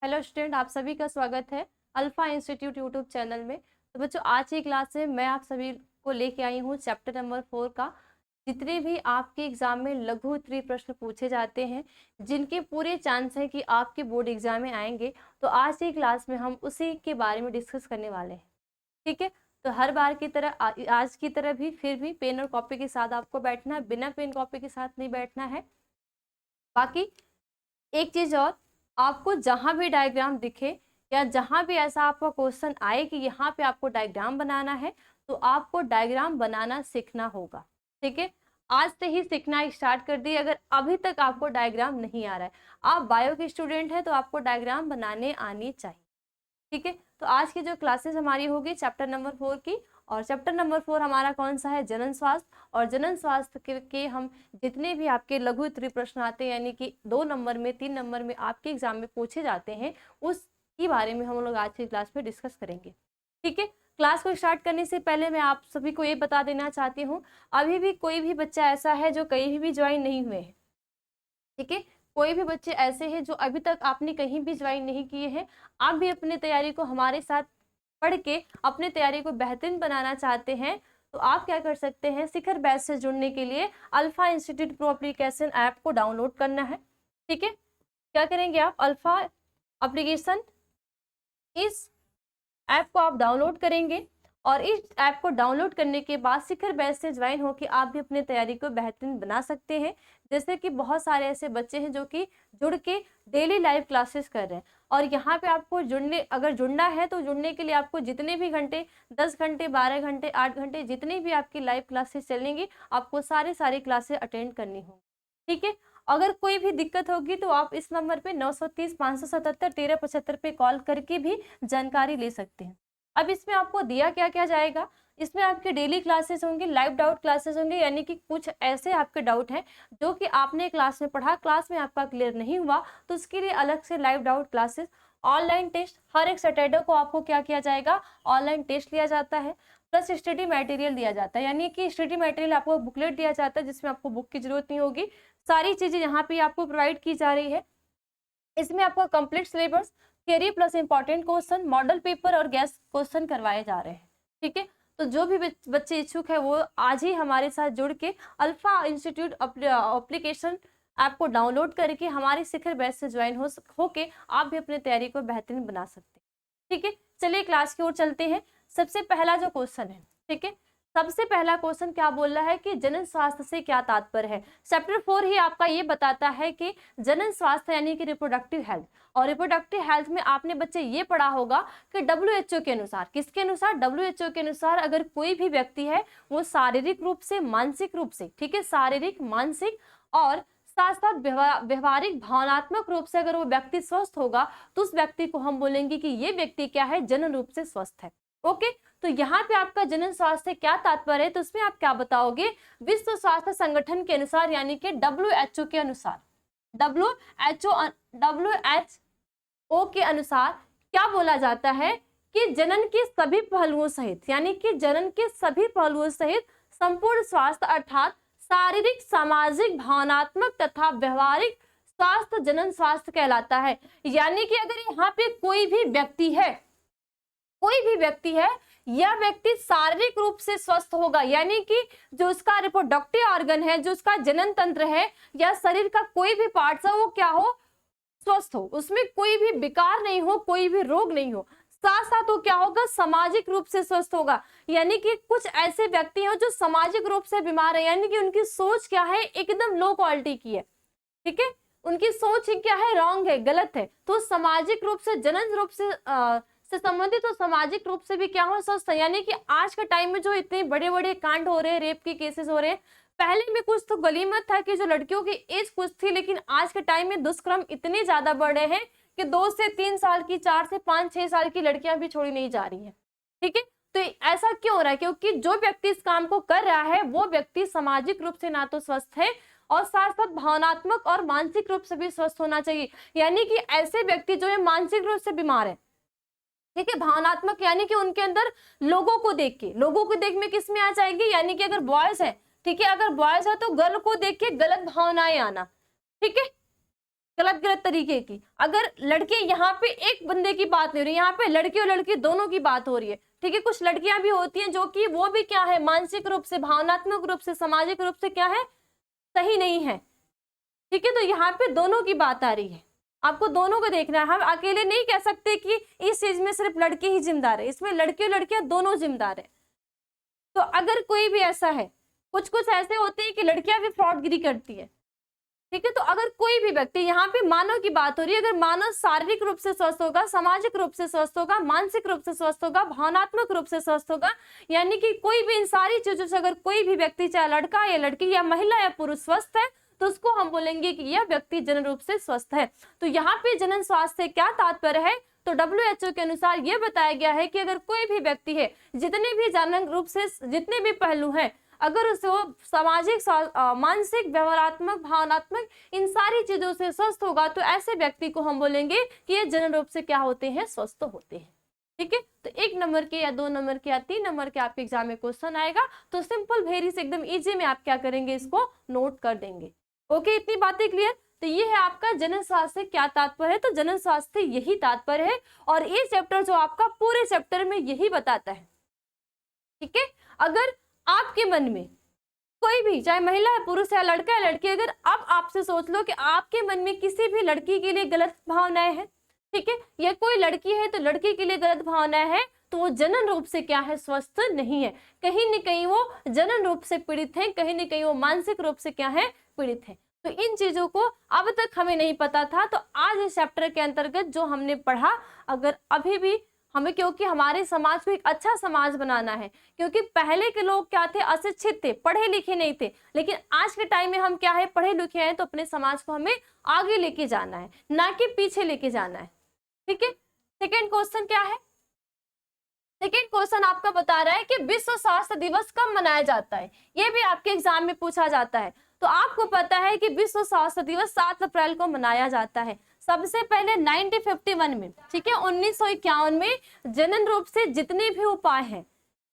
Hello student, आप सभी का स्वागत है अल्फा इंस्टीट्यूट यूट्यूब चैनल में। तो बच्चों, आज की क्लास में मैं आप सभी को लेके आई हूँ चैप्टर नंबर 4 का। जितने भी आपके एग्जाम में लघु उत्तरीय प्रश्न पूछे जाते हैं, जिनके पूरे चांस है कि आपके बोर्ड एग्जाम में आएंगे, तो आज की क्लास में हम उसी के बारे में डिस्कस करने वाले हैं। ठीक है, तो हर बार की तरह आज की तरह भी फिर भी पेन और कॉपी के साथ आपको बैठना है, बिना पेन कॉपी के साथ नहीं बैठना है। बाकी एक चीज और, आपको जहां भी डायग्राम दिखे या जहां भी ऐसा आपका क्वेश्चन आए कि यहाँ पे आपको डायग्राम बनाना है, तो आपको डायग्राम बनाना सीखना होगा। ठीक है, आज से ही सीखना स्टार्ट कर दिए। अगर अभी तक आपको डायग्राम नहीं आ रहा है, आप बायो के स्टूडेंट हैं, तो आपको डायग्राम बनाने आनी चाहिए। ठीक है, तो आज की जो क्लासेस हमारी होगी चैप्टर नंबर 4 की, और चैप्टर नंबर 4 हमारा कौन सा है? जनन स्वास्थ्य। और जनन स्वास्थ्य के हम जितने भी आपके लघु उत्तरीय प्रश्न आते हैं, यानी कि 2 नंबर में 3 नंबर में आपके एग्जाम में पूछे जाते हैं, उसके बारे में हम लोग आज की क्लास में डिस्कस करेंगे। ठीक है, क्लास को स्टार्ट करने से पहले मैं आप सभी को ये बता देना चाहती हूँ, अभी भी कोई भी बच्चा ऐसा है जो कहीं भी ज्वाइन नहीं हुए हैं। ठीक है, कोई भी बच्चे ऐसे हैं जो अभी तक आपने कहीं भी ज्वाइन नहीं किए हैं, आप भी अपनी तैयारी को हमारे साथ पढ़ के अपने तैयारी को बेहतरीन बनाना चाहते हैं, तो आप क्या कर सकते हैं? शिखर बैच से जुड़ने के लिए alpha institute pro application app को डाउनलोड करना है। ठीक है, क्या करेंगे आप? अल्फा एप्लीकेशन, इस ऐप को आप डाउनलोड करेंगे, और इस ऐप को डाउनलोड करने के बाद शिखर बैच से ज्वाइन होकर आप भी अपनी तैयारी को बेहतरीन बना सकते हैं। जैसे कि बहुत सारे ऐसे बच्चे हैं जो कि जुड़ के डेली लाइव क्लासेस कर रहे हैं, और यहाँ पे आपको अगर जुड़ना है तो जुड़ने के लिए आपको जितने भी घंटे, 10 घंटे, 12 घंटे, 8 घंटे, जितनी भी आपकी लाइव क्लासेस चलेंगी, आपको सारी क्लासेस अटेंड करनी होंगी। ठीक है, अगर कोई भी दिक्कत होगी तो आप इस नंबर पे 930 577 1375 पे कॉल करके भी जानकारी ले सकते हैं। अब इसमें आपको दिया क्या क्या जाएगा? इसमें आपके डेली क्लासेस होंगे, लाइव डाउट क्लासेस होंगे, यानी कि कुछ ऐसे आपके डाउट हैं जो कि आपने क्लास में पढ़ा, क्लास में आपका क्लियर नहीं हुआ, तो उसके लिए अलग से live doubt classes. Online test, हर एक सैटरडे को आपको क्या किया जाएगा? ऑनलाइन टेस्ट लिया जाता है, प्लस स्टडी मटेरियल दिया जाता है, यानी कि स्टडी मटेरियल आपको बुकलेट दिया जाता है जिसमें आपको बुक की जरूरत नहीं होगी। सारी चीजें यहाँ पे आपको प्रोवाइड की जा रही है। इसमें आपको complete syllabus, theory plus important question, model paper और गैस क्वेश्चन करवाए जा रहे हैं। ठीक है, तो जो भी बच्चे इच्छुक है वो आज ही हमारे साथ जुड़ के अल्फा इंस्टीट्यूट एप्लीकेशन ऐप को डाउनलोड करके हमारे शिखर बैच से ज्वाइन होके आप भी अपनी तैयारी को बेहतरीन बना सकते हैं। ठीक है, चलिए क्लास की ओर चलते हैं। सबसे पहला जो क्वेश्चन है, ठीक है, सबसे पहला क्वेश्चन क्या बोल रहा है कि जनन स्वास्थ्य से क्या तात्पर्य है? चैप्टर 4 ही आपका ये बताता है कि जनन स्वास्थ्य यानी कि रिप्रोडक्टिव हेल्थ। और रिप्रोडक्टिव हेल्थ में आपने बच्चे ये पढ़ा होगा कि WHO के अनुसार, किसके अनुसार? WHO के अनुसार अगर कोई भी व्यक्ति है वो शारीरिक रूप से, मानसिक रूप से, ठीक है, शारीरिक, मानसिक और साथ साथ व्यवहारिक, भावनात्मक रूप से अगर वो व्यक्ति स्वस्थ होगा, तो उस व्यक्ति को हम बोलेंगे कि ये व्यक्ति क्या है? जनन रूप से स्वस्थ है। ओके, तो यहाँ पे आपका जनन स्वास्थ्य से क्या तात्पर्य है? तो उसमें आप क्या बताओगे? विश्व स्वास्थ्य संगठन के अनुसार, यानी कि WHO के अनुसार, WHO के अनुसार क्या बोला जाता है कि जनन के सभी पहलुओं सहित, यानी कि जनन के सभी पहलुओं सहित संपूर्ण स्वास्थ्य अर्थात शारीरिक, सामाजिक, भावनात्मक तथा व्यवहारिक स्वास्थ्य जनन स्वास्थ्य कहलाता है। यानी कि अगर यहाँ पे कोई भी व्यक्ति है, यह व्यक्ति शारीरिक रूप से स्वस्थ होगा, यानी कि जो उसका रिप्रोडक्टिव ऑर्गन है, जो उसका जनन तंत्र है, या शरीर का कोई भी पार्ट है, वो क्या हो? स्वस्थ हो, उसमें कोई भी विकार नहीं हो, कोई भी रोग नहीं हो। साथ साथ वो क्या होगा? सामाजिक रूप से स्वस्थ होगा, यानी कि कुछ ऐसे व्यक्ति हैं जो सामाजिक रूप से बीमार है, यानी कि उनकी सोच क्या है? एकदम लो क्वालिटी की है। ठीक है, उनकी सोच ही क्या है? रॉन्ग है, गलत है। तो सामाजिक रूप से, जनन रूप से संबंधित, तो सामाजिक रूप से भी क्या हो? स्वस्थ है। यानी कि आज के टाइम में जो इतने बड़े बड़े कांड हो रहे हैं, रेप के केसेस हो रहे हैं, पहले में कुछ तो गलीमत था कि जो लड़कियों की एज कुछ थी, लेकिन आज के टाइम में दुष्कर्म इतने ज्यादा बढ़ रहे हैं कि 2 से 3 साल की, 4 से 5-6 साल की लड़कियां भी छोड़ी नहीं जा रही है। ठीक है, तो ऐसा क्यों हो रहा है? क्योंकि जो व्यक्ति इस काम को कर रहा है वो व्यक्ति सामाजिक रूप से ना तो स्वस्थ है, और साथ साथ भावनात्मक और मानसिक रूप से भी स्वस्थ होना चाहिए। यानी कि ऐसे व्यक्ति जो है मानसिक रूप से बीमार है, ठीक है, भावनात्मक यानी कि उनके अंदर लोगों को देख में किस में आ जाएगी? यानी कि अगर बॉयज है, ठीक है, अगर बॉयज है तो गर्ल को देख के गलत भावनाएं आना, ठीक है, गलत गलत तरीके की। अगर लड़के यहाँ पे एक बंदे की बात नहीं हो रही, यहाँ पे लड़के और लड़की दोनों की बात हो रही है, ठीक है। कुछ लड़कियां भी होती हैं जो कि वो भी क्या है, मानसिक रूप से, भावनात्मक रूप से, सामाजिक रूप से क्या है, सही नहीं है, ठीक है। तो यहाँ पे दोनों की बात आ रही है, आपको दोनों को देखना है। हम अकेले नहीं कह सकते कि इस चीज में सिर्फ लड़के ही जिम्मेदार है, इसमें लड़के और लड़कियां दोनों जिम्मेदार है। तो अगर कोई भी ऐसा है, कुछ कुछ ऐसे होते हैं कि लड़कियां भी फ्रॉडगिरी करती है, ठीक है। तो अगर कोई भी व्यक्ति, यहाँ पे मानव की बात हो रही है, अगर मानव शारीरिक रूप से स्वस्थ होगा, सामाजिक रूप से स्वस्थ होगा, मानसिक रूप से स्वस्थ होगा, भावनात्मक रूप से स्वस्थ होगा, यानी कि कोई भी इन सारी चीजों से अगर कोई भी व्यक्ति, चाहे लड़का या लड़की या महिला या पुरुष, स्वस्थ है, तो उसको हम बोलेंगे कि यह व्यक्ति जनन रूप से स्वस्थ है। तो यहाँ पे जनन स्वास्थ्य से क्या तात्पर्य है, तो WHO के अनुसार यह बताया गया है कि अगर कोई भी व्यक्ति है, जितने भी जनन रूप से जितने भी पहलू हैं, अगर उसे वो सामाजिक, मानसिक, व्यवहारात्मक, भावनात्मक, इन सारी चीजों से स्वस्थ होगा, तो ऐसे व्यक्ति को हम बोलेंगे कि ये जनन रूप से क्या होते हैं, स्वस्थ होते हैं, ठीक है। तो 1 नंबर के या 2 नंबर के या 3 नंबर के आपके एग्जाम में क्वेश्चन आएगा, तो सिंपल वेरी से एकदम इजी में आप क्या करेंगे, इसको नोट कर देंगे। ओके, इतनी बातें क्लियर। तो ये है आपका जनन स्वास्थ्य से क्या तात्पर्य है, तो जनन स्वास्थ्य से यही तात्पर्य है, और ये चैप्टर जो आपका पूरे चैप्टर में यही बताता है, ठीक है। अगर आपके मन में कोई भी, चाहे महिला है, पुरुष है, लड़का है, लड़की, अगर अब आपसे सोच लो कि आपके मन में किसी भी लड़की के लिए गलत भावनाएं हैं, ठीक है, या कोई लड़की है तो लड़की के लिए गलत भावनाएं हैं, तो वो जनन रूप से क्या है, स्वस्थ नहीं है, कहीं न कहीं वो जनन रूप से पीड़ित है, कहीं न कहीं वो मानसिक रूप से क्या है, पीड़ित है। तो इन चीजों को अब तक हमें नहीं पता था, तो आज इस चैप्टर के अंतर्गत जो हमने पढ़ा, अगर अभी भी हमें, क्योंकि हमारे समाज को एक अच्छा समाज बनाना है, क्योंकि पहले के लोग क्या थे, अशिक्षित थे, पढ़े लिखे नहीं थे, लेकिन आज के टाइम में हम क्या है, पढ़े लिखे हैं, तो अपने समाज को हमें आगे लेके जाना है, ना कि पीछे लेके जाना है, ठीक है। सेकेंड क्वेश्चन क्या है, सेकेंड क्वेश्चन आपका बता रहा है कि विश्व स्वास्थ्य दिवस कब मनाया जाता है, ये भी आपके एग्जाम में पूछा जाता है। तो आपको पता है कि विश्व स्वास्थ्य दिवस 7 अप्रैल को मनाया जाता है। सबसे पहले 1951 में, ठीक है, 1951 में जनन रूप से जितने भी उपाय हैं,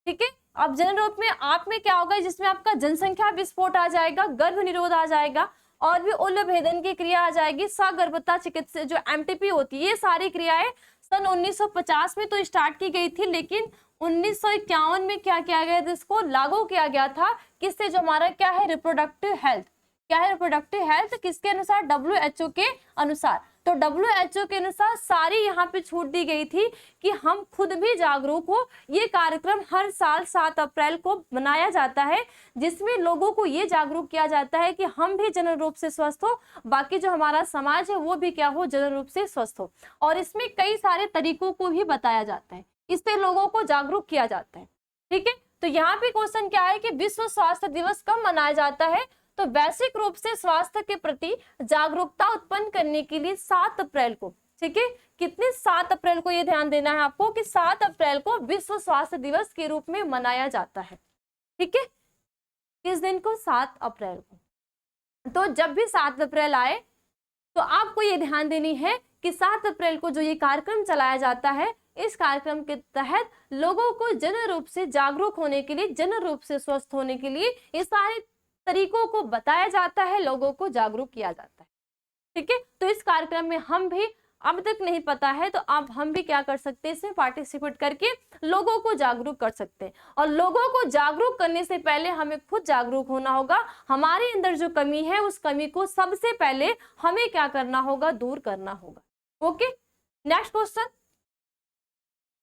ठीक है। अब जनन रूप में आप में क्या होगा, जिसमें आपका जनसंख्या विस्फोट आ जाएगा, गर्भ निरोध आ जाएगा, और भी उल्ल भेदन की क्रिया आ जाएगी, सगर्भता चिकित्सा जो MTP होती है, ये सारी क्रियाएं सन 1950 में तो स्टार्ट की गई थी, लेकिन 1951 में क्या किया गया था, इसको लागू किया गया था, किससे, जो हमारा क्या है, रिप्रोडक्टिव हेल्थ, क्या है, रिप्रोडक्टिव हेल्थ, किसके अनुसार, WHO के अनुसार। तो WHO के अनुसार सारी यहाँ पे छूट दी गई थी कि हम खुद भी जागरूक हो। ये कार्यक्रम हर साल 7 अप्रैल को मनाया जाता है, जिसमें लोगों को ये जागरूक किया जाता है कि हम भी जनन रूप से स्वस्थ हो, बाकी जो हमारा समाज है वो भी क्या हो, जनन रूप से स्वस्थ हो। और इसमें कई सारे तरीकों को भी बताया जाता है, इससे लोगों को जागरूक किया जाता है, ठीक है। तो यहाँ पे क्वेश्चन क्या है कि विश्व स्वास्थ्य दिवस कब मनाया जाता है, तो वैश्विक रूप से स्वास्थ्य के प्रति जागरूकता उत्पन्न करने के लिए 7 अप्रैल को, ठीक है, कितने, 7 अप्रैल को, ये ध्यान देना है आपको कि 7 अप्रैल को विश्व स्वास्थ्य दिवस के रूप में मनाया जाता है, ठीक है। किस दिन को, 7 अप्रैल को। तो जब भी 7 अप्रैल आए तो आपको ये ध्यान देनी है कि 7 अप्रैल को जो ये कार्यक्रम चलाया जाता है, इस कार्यक्रम के तहत लोगों को जनन रूप से जागरूक होने के लिए, जनन रूप से स्वस्थ होने के लिए इस सारे तरीकों को बताया जाता है, लोगों को जागरूक किया जाता है, ठीक है। तो इस कार्यक्रम में हम भी, अब तक नहीं पता है तो अब हम भी क्या कर सकते हैं, इसमें पार्टिसिपेट करके लोगों को जागरूक कर सकते हैं। और लोगों को जागरूक करने से पहले हमें खुद जागरूक होना होगा, हमारे अंदर जो कमी है उस कमी को सबसे पहले हमें क्या करना होगा, दूर करना होगा। Okay, next question,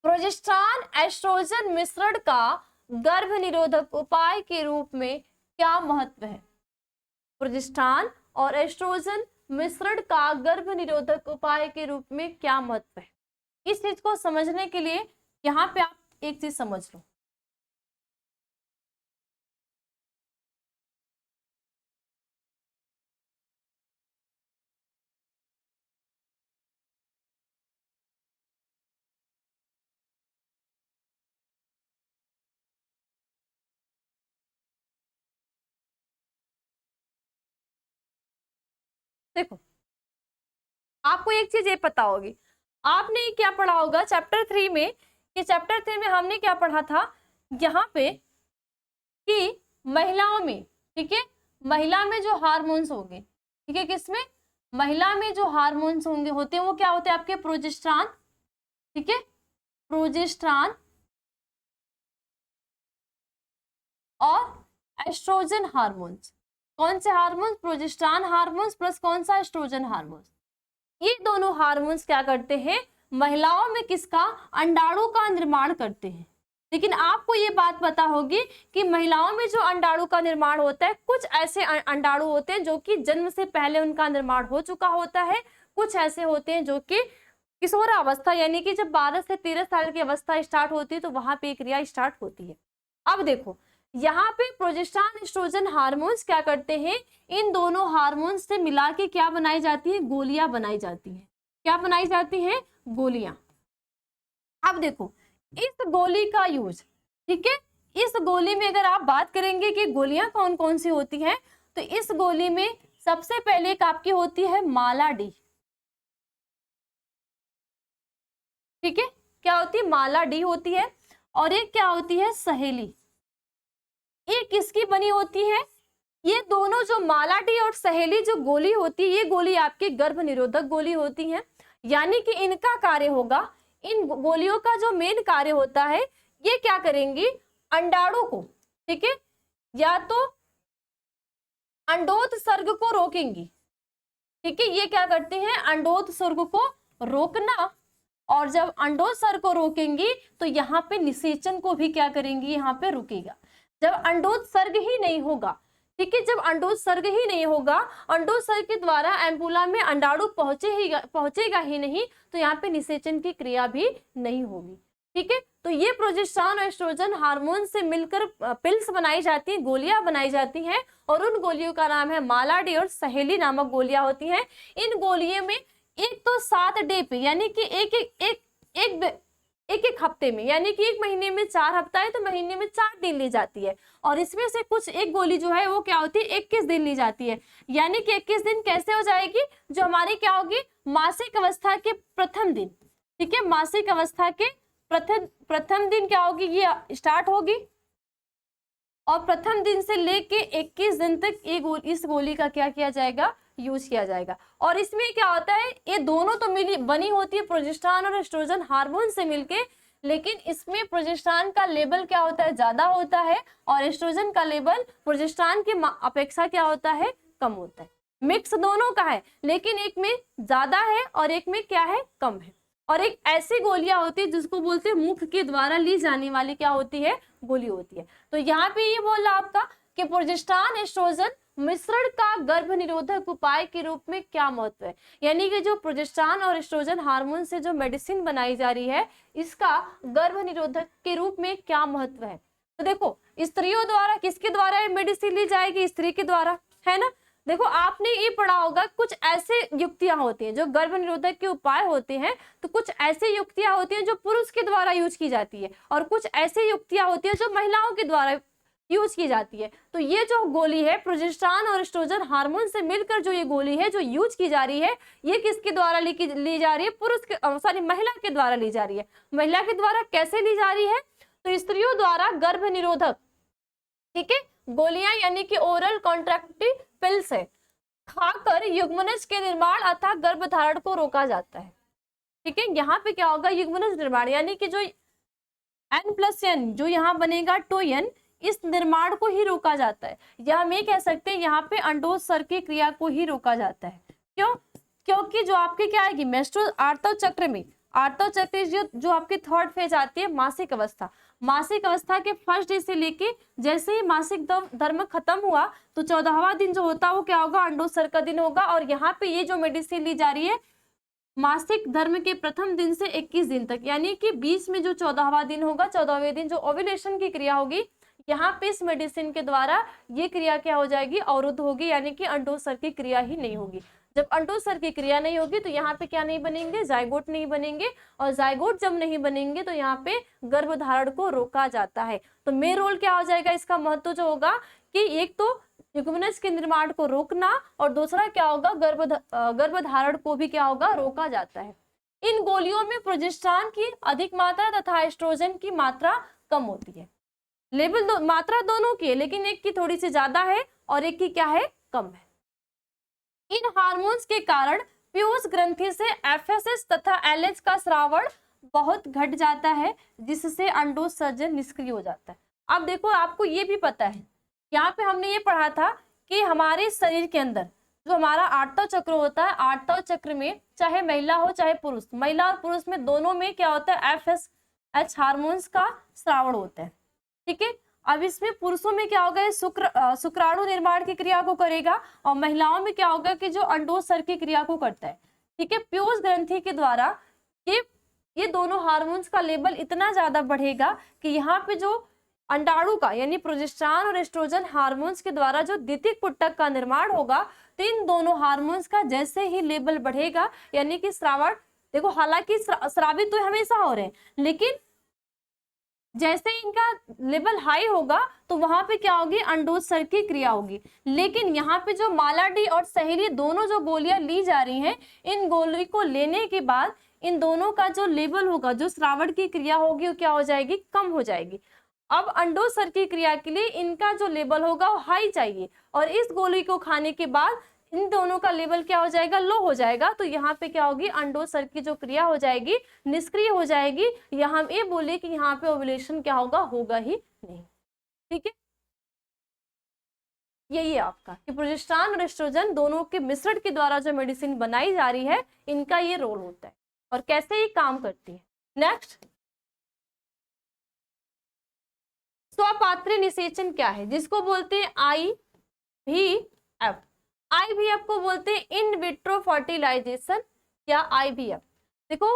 progesterone estrogen मिश्रण का गर्भ निरोधक उपाय के रूप में क्या महत्व है। प्रोजेस्टेरॉन और एस्ट्रोजन मिश्रण का गर्भ निरोधक उपाय के रूप में क्या महत्व है। इस चीज को समझने के लिए यहाँ पे आप एक चीज समझ लो, देखो आपको एक चीज ये पता होगी, आपने क्या पढ़ा होगा चैप्टर 3 में, कि चैप्टर 3 में हमने क्या पढ़ा था यहाँ पे कि महिलाओं में, ठीक है, महिला में जो हार्मोन्स होंगे, ठीक है, किसमें, महिला में जो हार्मोन्स होंगे होते हैं वो क्या होते हैं आपके प्रोजेस्टेरॉन, ठीक है, प्रोजेस्टेरॉन और एस्ट्रोजन हार्मोन्स। कौन से हार्मोन्स? प्रोजेस्टेरॉन हार्मोन्स प्लस कौन सा? Estrogen hormones. ये दोनों हार्मोन्स क्या करते हैं? महिलाओं में किसका? अंडाणु का निर्माण करते हैं। लेकिन आपको ये बात पता होगी कि महिलाओं में जो अंडाणु का निर्माण होता है, कुछ ऐसे अंडाणु होते हैं जो कि जन्म से पहले उनका निर्माण हो चुका होता है, कुछ ऐसे होते हैं जो कि किशोरावस्था यानी कि जब 12 से 13 साल की अवस्था स्टार्ट होती है तो वहां पे क्रिया स्टार्ट होती है। अब देखो यहाँ पे प्रोजेस्टेरॉन एस्ट्रोजन हार्मोन्स क्या करते हैं? इन दोनों हार्मोन्स से मिला के क्या बनाई जाती है? गोलियां बनाई जाती हैं। क्या बनाई जाती हैं? गोलियां। अब देखो इस गोली का यूज, ठीक है, इस गोली में अगर आप बात करेंगे कि गोलियां कौन कौन सी होती हैं, तो इस गोली में सबसे पहले एक आपकी होती है माला डी, ठीक है, क्या होती है? माला डी होती है। और एक क्या होती है? सहेली। ये किसकी बनी होती है? ये दोनों जो माला डी और सहेली जो गोली होती है, ये गोली आपकी गर्भ निरोधक गोली होती है। यानी कि इनका कार्य होगा, इन गोलियों का जो मेन कार्य होता है, ये क्या करेंगी? अंडाणु को, ठीक है, या तो अंडोत्सर्ग को रोकेंगी, ठीक है, ये क्या करते हैं? अंडोत्सर्ग को रोकना। और जब अंडोत्सर्ग को रोकेंगी तो यहाँ पे निषेचन को भी क्या करेंगी? यहाँ पे रुकेगा। जब अंडोत्सर्ग ही नहीं होगा, ठीक है, जब अंडोत्सर्ग ही नहीं होगा, अंडोत्सर्ग के द्वारा एम्पुला में अंडाणु पहुंचेगा ही नहीं, तो यहाँ पे निषेचन की क्रिया भी नहीं होगी, ठीक है। तो ये प्रोजेस्टेरॉन और एस्ट्रोजन हार्मोन से मिलकर पिल्स बनाई जाती है, गोलियां बनाई जाती हैं, और उन गोलियों का नाम है माला डी और सहेली नामक गोलियां होती हैं। इन गोलियों में एक तो 7 डे पे यानी कि एक हफ्ते में, यानी कि एक महीने में 4 हफ्ता है तो महीने में 4 दिन ली जाती है। और इसमें से कुछ एक गोली जो है वो क्या होती है? 21 दिन ली जाती है। यानी कि 21 दिन कैसे हो जाएगी? जो हमारी क्या होगी? मासिक अवस्था के प्रथम दिन, ठीक है, मासिक अवस्था के प्रथम दिन क्या होगी? ये स्टार्ट होगी और प्रथम दिन से लेके 21 दिन तक इस गोली का क्या किया जाएगा? यूज किया जाएगा। और इसमें क्या होता है? ये दोनों तो बनी होती है प्रोजेस्टेरॉन और एस्ट्रोजन हार्मोन से मिलके, लेकिन इसमें प्रोजेस्टेरॉन का लेवल क्या होता है? ज्यादा होता है, और एस्ट्रोजन का लेवल प्रोजेस्टेरॉन की अपेक्षा क्या होता है? कम होता है। मिक्स दोनों का है, लेकिन एक में ज्यादा है और एक में क्या है? कम है। और एक ऐसी गोलियां होती है जिसको बोलते हैं मुख के द्वारा ली जाने वाली क्या होती है? गोली होती है। तो यहाँ पे ये बोला आपका कि प्रोजेस्टेरॉन एस्ट्रोजन मिश्रण का गर्भ निरोधक उपाय के रूप में क्या महत्व है। यानी कि जो प्रोजेस्टेरॉन और एस्ट्रोजन हार्मोन से जो मेडिसिन बनाई जा रही है, इसका गर्भ निरोधक के रूप में क्या महत्व है। तो देखो स्त्रियों द्वारा, किसके द्वारा ये मेडिसिन ली जाएगी? स्त्री के द्वारा, है ना। देखो आपने ये पढ़ा होगा, कुछ ऐसे युक्तियां होती हैं जो गर्भ निरोधक के उपाय होते हैं, तो कुछ ऐसे युक्तियां होती हैं जो पुरुष के द्वारा यूज की जाती है, और कुछ ऐसे युक्तियां होती है जो महिलाओं के द्वारा यूज की जाती है। तो ये जो गोली है प्रोजेस्टेरॉन और एस्ट्रोजन हार्मोन से मिलकर जो ये गोली है जो यूज की जा रही है, ये किसके द्वारा ली जा रही है? पुरुष के महिला के द्वारा ली जा रही है। महिला के द्वारा कैसे ली जा रही है? तो स्त्रियों द्वारा गर्भ निरोधक, ठीक है, गोलियां यानी कि ओरल कॉन्ट्रैक्टिव पिल्स है, खाकर युग्मनज के निर्माण अथवा गर्भधारण को रोका जाता है, ठीक है। यहाँ पे क्या होगा? युग्मनज निर्माण यानी कि जो N+N जो यहाँ बनेगा 2N, इस निर्माण को ही रोका जाता है, या हम ये कह सकते हैं यहाँ पे अंडोत्सर्ग की क्रिया को ही रोका जाता है। क्यों? क्योंकि जो आपके क्या आएगी? मेंस्ट्रुअल आर्तव चक्र में, आर्तव चक्र जो आपकी 3rd फेज आती है मासिक अवस्था, मासिक अवस्था के 1st डे से लेके जैसे ही मासिक धर्म खत्म हुआ तो 14वां दिन जो होता है वो क्या होगा? अंडोत्सर्ग का दिन होगा। और यहाँ पे ये जो मेडिसिन ली जा रही है मासिक धर्म के प्रथम दिन से 21 दिन तक, यानी कि बीच में जो 14वां दिन होगा, 14वें दिन जो ओव्यूलेशन की क्रिया होगी, यहाँ पे इस मेडिसिन के द्वारा ये क्रिया क्या हो जाएगी? अवरुद्ध होगी, यानी कि अंडोत्सर्ग की क्रिया ही नहीं होगी। जब अंडोत्सर्ग की क्रिया नहीं होगी तो यहाँ पे क्या नहीं बनेंगे? जाइगोट नहीं बनेंगे, और जाइगोट जब नहीं बनेंगे तो यहाँ पे गर्भधारण को रोका जाता है। तो मेन रोल क्या हो जाएगा? इसका महत्व जो होगा कि एक तो युग्मनज के निर्माण को रोकना, और दूसरा क्या होगा? गर्भधारण को भी क्या होगा? रोका जाता है। इन गोलियों में प्रोजेस्टेरॉन की अधिक मात्रा तथा एस्ट्रोजन की मात्रा कम होती है। लेवल मात्रा दोनों की है, लेकिन एक की थोड़ी सी ज्यादा है और एक की क्या है? कम है। इन हार्मोन्स के कारण पीयूष ग्रंथि से एफएसएच तथा एलएच का स्रावण बहुत घट जाता है, जिससे अंडोत्सर्जन निष्क्रिय हो जाता है। अब देखो, आपको ये भी पता है, यहाँ पे हमने ये पढ़ा था कि हमारे शरीर के अंदर जो हमारा आठवां चक्र होता है, आठवां चक्र में चाहे महिला हो चाहे पुरुष, महिला और पुरुष में दोनों में क्या होता है, एफएसएच हार्मोन्स का स्रावण होता है। ठीक है, अब इसमें पुरुषों में क्या होगा, शुक्राणु निर्माण की क्रिया को करेगा, और महिलाओं में क्या होगा कि जो अंडोत्सर्ग की क्रिया को करता है। ठीक है, पीयूष ग्रंथि के द्वारा ये दोनों हार्मोन्स का लेवल इतना ज्यादा बढ़ेगा कि यहाँ पे जो अंडाणु का यानी प्रोजेस्टेरॉन और एस्ट्रोजन हार्मोन्स के द्वारा जो द्वितीयक पुटक का निर्माण होगा, तो इन दोनों हार्मोन्स का जैसे ही लेवल बढ़ेगा, यानी कि स्रावण, देखो हालांकि स्रावित तो हमेशा हो रहे हैं, लेकिन जैसे इनका लेवल हाई होगा तो वहां पे क्या होगी, अंडोत्सर्ग की क्रिया होगी। लेकिन यहाँ पे जो मालाडी और सहेली दोनों जो गोलियां ली जा रही हैं, इन गोली को लेने के बाद इन दोनों का जो लेवल होगा, जो स्रावण की क्रिया होगी, वो क्या हो जाएगी, कम हो जाएगी। अब अंडोत्सर्ग की क्रिया के लिए इनका जो लेवल होगा वो हाई चाहिए, और इस गोली को खाने के बाद इन दोनों का लेवल क्या हो जाएगा, लो हो जाएगा। तो यहाँ पे क्या होगी, अंडोत्सर्ग की जो क्रिया हो जाएगी निष्क्रिय हो जाएगी, या हम ये बोले कि यहाँ पे ओव्यूलेशन क्या होगा, होगा ही नहीं। ठीक है, यही है आपका कि प्रोजेस्टेरॉन और एस्ट्रोजन दोनों के मिश्रण के द्वारा जो मेडिसिन बनाई जा रही है, इनका ये रोल होता है और कैसे ये काम करती है। नेक्स्ट, स्वपात्री निषेचन क्या है, जिसको बोलते हैं IVF। IVF को बोलते हैं इन विट्रो फर्टिलाइजेशन या IVF। देखो,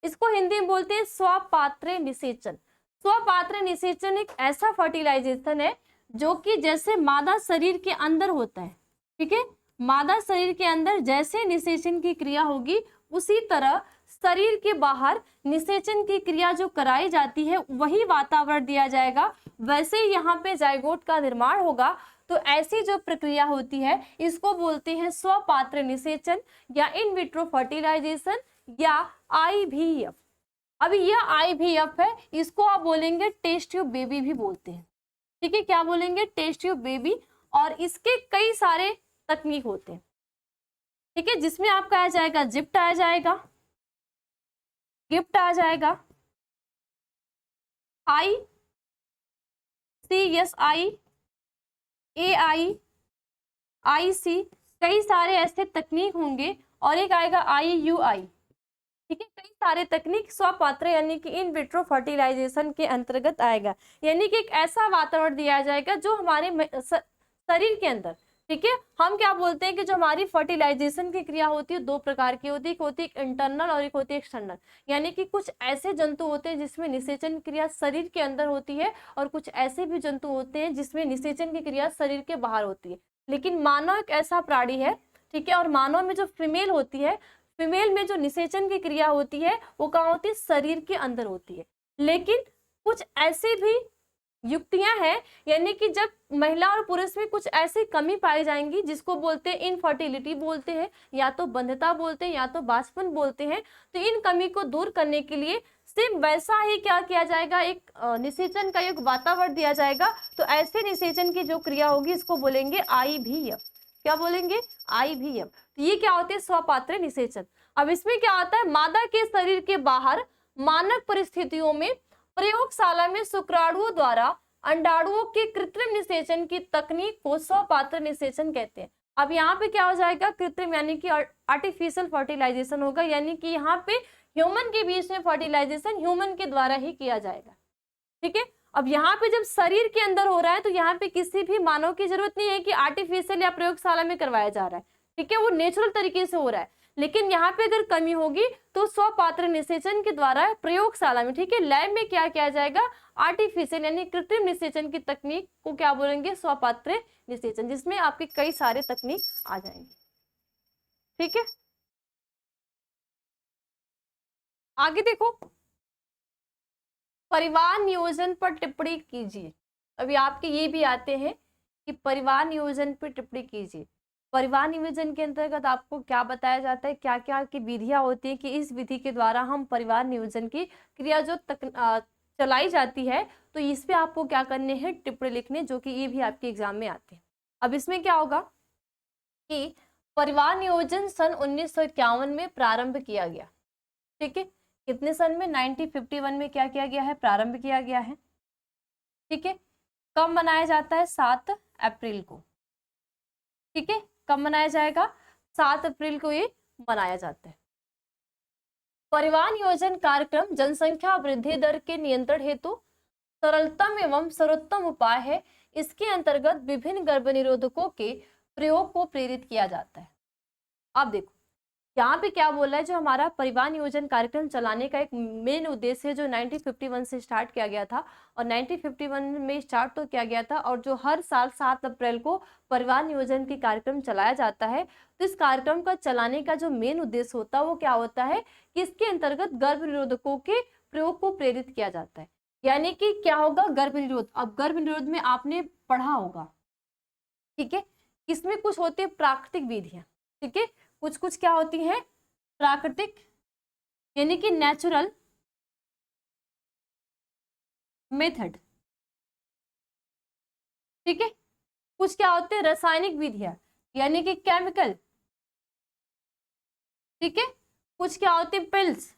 इसको हिंदी में बोलते हैं स्वपात्र निषेचन। स्वपात्र निषेचन एक ऐसा फर्टिलाइजेशन है जो कि जैसे मादा शरीर के अंदर होता है, ठीक है, मादा शरीर के अंदर जैसे निषेचन की क्रिया होगी, उसी तरह शरीर के बाहर निषेचन की क्रिया जो कराई जाती है वही वातावरण दिया जाएगा, वैसे यहाँ पे जाइगोट का निर्माण होगा। तो ऐसी जो प्रक्रिया होती है इसको बोलते हैं स्वपात्र निषेचन या इन विट्रो फर्टिलाइजेशन या IVF। अभी यह IVF है, इसको आप बोलेंगे टेस्ट ट्यूब बेबी भी बोलते हैं। ठीक है, क्या बोलेंगे, टेस्ट ट्यूब बेबी। और इसके कई सारे तकनीक होते हैं। ठीक है, जिसमें आपका आ जाएगा जिप्ट आ जाएगा, गिफ्ट आ जाएगा, ICSI, AI, IC, कई सारे ऐसे तकनीक होंगे, और एक आएगा IUI। ठीक है, कई सारे तकनीक स्वपात्र यानी कि इन विट्रो फर्टिलाइजेशन के अंतर्गत आएगा, यानी कि एक ऐसा वातावरण दिया जाएगा जो हमारे शरीर के अंदर, ठीक है, हम क्या बोलते हैं कि जो हमारी फर्टिलाइजेशन की क्रिया होती है दो प्रकार की होती है, एक होती है इंटरनल और एक होती है एक्सटर्नल। यानी कि कुछ ऐसे जंतु होते हैं जिसमें निषेचन क्रिया शरीर के अंदर होती है, और कुछ ऐसे भी जंतु होते हैं जिसमें निषेचन की क्रिया शरीर के बाहर होती है। लेकिन मानव एक ऐसा प्राणी है, ठीक है, और मानव में जो फीमेल होती है, फीमेल में जो निषेचन की क्रिया होती है वो कहाँ होती है, शरीर के अंदर होती है। लेकिन कुछ ऐसी भी युक्तियां हैं, यानी कि जब महिला और पुरुष में कुछ ऐसी कमी पाई जाएंगी जिसको बोलते हैं इनफर्टिलिटी बोलते हैं, या तो बंधता बोलते हैं, या तो बांझपन बोलते हैं। तो इन कमी को दूर करने के लिए सिर्फ वैसा ही क्या किया जाएगा, एक निषेचन का एक वातावरण दिया जाएगा। तो ऐसे निषेचन की जो क्रिया होगी इसको बोलेंगे IVF। क्या बोलेंगे, IVF। तो ये क्या होते हैं, स्वपात्र निषेचन। अब इसमें क्या होता है, मादा के शरीर के बाहर मानक परिस्थितियों में प्रयोगशाला में शुक्राणुओं द्वारा अंडाणुओं के कृत्रिम निषेचन की तकनीक को स्वपात्र निषेचन कहते हैं। अब यहाँ पे क्या हो जाएगा, कृत्रिम यानी कि आर्टिफिशियल फर्टिलाइजेशन होगा, यानी कि यहाँ पे ह्यूमन के बीच में फर्टिलाइजेशन ह्यूमन के द्वारा ही किया जाएगा। ठीक है, अब यहाँ पे जब शरीर के अंदर हो रहा है तो यहाँ पे किसी भी मानव की जरूरत नहीं है कि आर्टिफिशियल या प्रयोगशाला में करवाया जा रहा है। ठीक है, वो नेचुरल तरीके से हो रहा है। लेकिन यहाँ पे अगर कमी होगी तो स्वपात्र निषेचन के द्वारा प्रयोगशाला में, ठीक है, लैब में क्या किया जाएगा, आर्टिफिशियल यानी कृत्रिम निषेचन की तकनीक को क्या बोलेंगे, स्वपात्र निषेचन, जिसमें आपके कई सारे तकनीक आ जाएंगे। ठीक है, आगे देखो, परिवार नियोजन पर टिप्पणी कीजिए। अभी आपके ये भी आते हैं कि परिवार नियोजन पर टिप्पणी कीजिए। परिवार नियोजन के अंतर्गत आपको क्या बताया जाता है, क्या क्या की विधियां होती है कि इस विधि के द्वारा हम परिवार नियोजन की क्रिया जो चलाई जाती है, तो इस पे आपको क्या करने हैं, टिप्पणी लिखने, जो कि ये भी आपके एग्जाम में आते हैं। अब इसमें क्या होगा कि परिवार नियोजन सन 1951 में प्रारंभ किया गया। ठीक है, कितने सन में? 1951 में क्या किया गया है? प्रारंभ किया गया है। ठीक है, कब मनाया जाता है? 7 अप्रैल को। ठीक है, कब मनाया जाएगा? 7 अप्रैल को ये मनाया जाता है। परिवार नियोजन कार्यक्रम जनसंख्या वृद्धि दर के नियंत्रण हेतु सरलतम एवं सर्वोत्तम उपाय है। इसके अंतर्गत विभिन्न गर्भनिरोधकों के प्रयोग को प्रेरित किया जाता है। आप देखो यहाँ पे क्या बोला है, जो हमारा परिवार नियोजन कार्यक्रम चलाने का एक मेन उद्देश्य है, जो 1951 से स्टार्ट किया गया था, और 1951 में स्टार्ट तो किया गया था, और जो हर साल 7 अप्रैल को परिवार नियोजन की कार्यक्रम चलाया जाता है। तो इस कार्यक्रम का चलाने का जो मेन उद्देश्य होता है वो क्या होता है कि इसके अंतर्गत गर्भ निरोधकों के प्रयोग को प्रेरित किया जाता है। यानी कि क्या होगा? गर्भ निरोध। अब गर्भ निरोध में आपने पढ़ा होगा, ठीक है, इसमें कुछ होती है प्राकृतिक विधियां। ठीक है, कुछ कुछ क्या होती है? प्राकृतिक, यानी कि नेचुरल मेथड। ठीक है, कुछ क्या होते हैं? रासायनिक विधियां, यानी कि केमिकल। ठीक है, कुछ क्या होती है? पिल्स,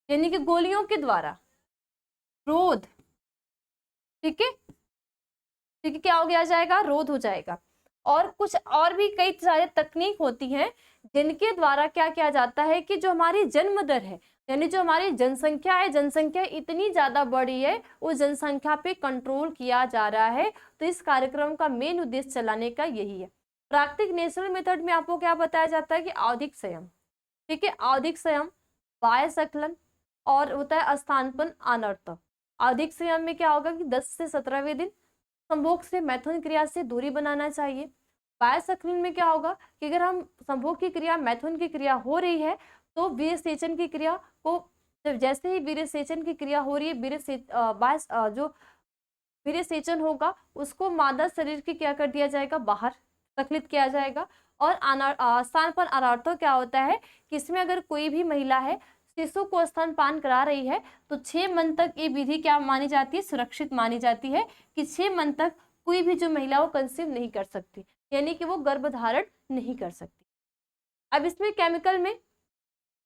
यानी कि गोलियों के द्वारा। रोध। ठीक है, ठीक है, क्या हो गया जाएगा? रोध हो जाएगा। और कुछ और भी कई सारे तकनीक होती हैं जिनके द्वारा क्या किया जाता है कि जो हमारी जन्म दर है, यानी जो हमारी जनसंख्या है, जनसंख्या इतनी ज्यादा बढ़ी है, उस जनसंख्या पे कंट्रोल किया जा रहा है। तो इस कार्यक्रम का मेन उद्देश्य चलाने का यही है। प्राकृतिक नेचुरल मेथड में आपको क्या बताया जाता है कि आवधिक संयम। ठीक है, आवधिक संयम, बाह्य संकलन, और होता है स्थानपन्न अनर्थ। आवधिक संयम में क्या होगा कि 10 से 17वें दिन संभोग से मैथुन क्रिया से दूरी बनाना चाहिए। बाह्य संकलन में क्या होगा कि अगर हम संभोग की क्रिया, मैथुन की क्रिया हो रही है, तो वीर्य सेचन की क्रिया को, जैसे ही वीर्य सेचन की क्रिया हो रही है, जो वीर्य सेचन होगा उसको मादा शरीर की क्या कर दिया जाएगा? बाहर संकलित किया जाएगा। और स्थान पर अनार्थो क्या होता है कि इसमें अगर कोई भी महिला है, शिशु को स्तनपान करा रही है, तो 6 मंथ तक ये विधि क्या मानी जाती है? सुरक्षित मानी जाती है कि 6 मंथ तक कोई भी जो महिला वो कंसीव नहीं कर सकती, यानी कि वो गर्भधारण नहीं कर सकती। अब इसमें केमिकल में,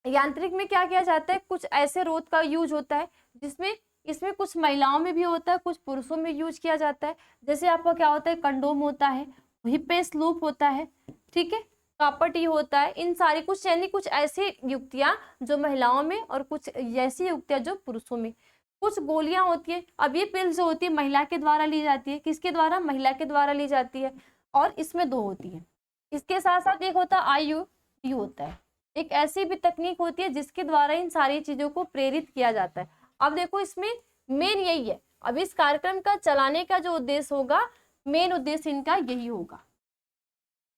यांत्रिक में क्या किया जाता है? कुछ ऐसे रोध का यूज होता है जिसमें इसमें कुछ महिलाओं में भी होता है, कुछ पुरुषों में यूज किया जाता है। जैसे आपका क्या होता है? कंडोम होता है, हिपेस लूप होता है, ठीक है, कापटी होता है। इन सारी कुछ, यानी कुछ ऐसी युक्तियां जो महिलाओं में, और कुछ ऐसी युक्तियां जो पुरुषों में। कुछ गोलियां होती है। अब ये पिल्स जो होती है महिला के द्वारा ली जाती है। किसके द्वारा? महिला के द्वारा ली जाती है, और इसमें 2 होती है। इसके साथ साथ एक होता है IUD होता है। एक ऐसी भी तकनीक होती है जिसके द्वारा इन सारी चीजों को प्रेरित किया जाता है। अब देखो इसमें मेन यही है। अब इस कार्यक्रम का चलाने का जो उद्देश्य होगा, मेन उद्देश्य इनका यही होगा।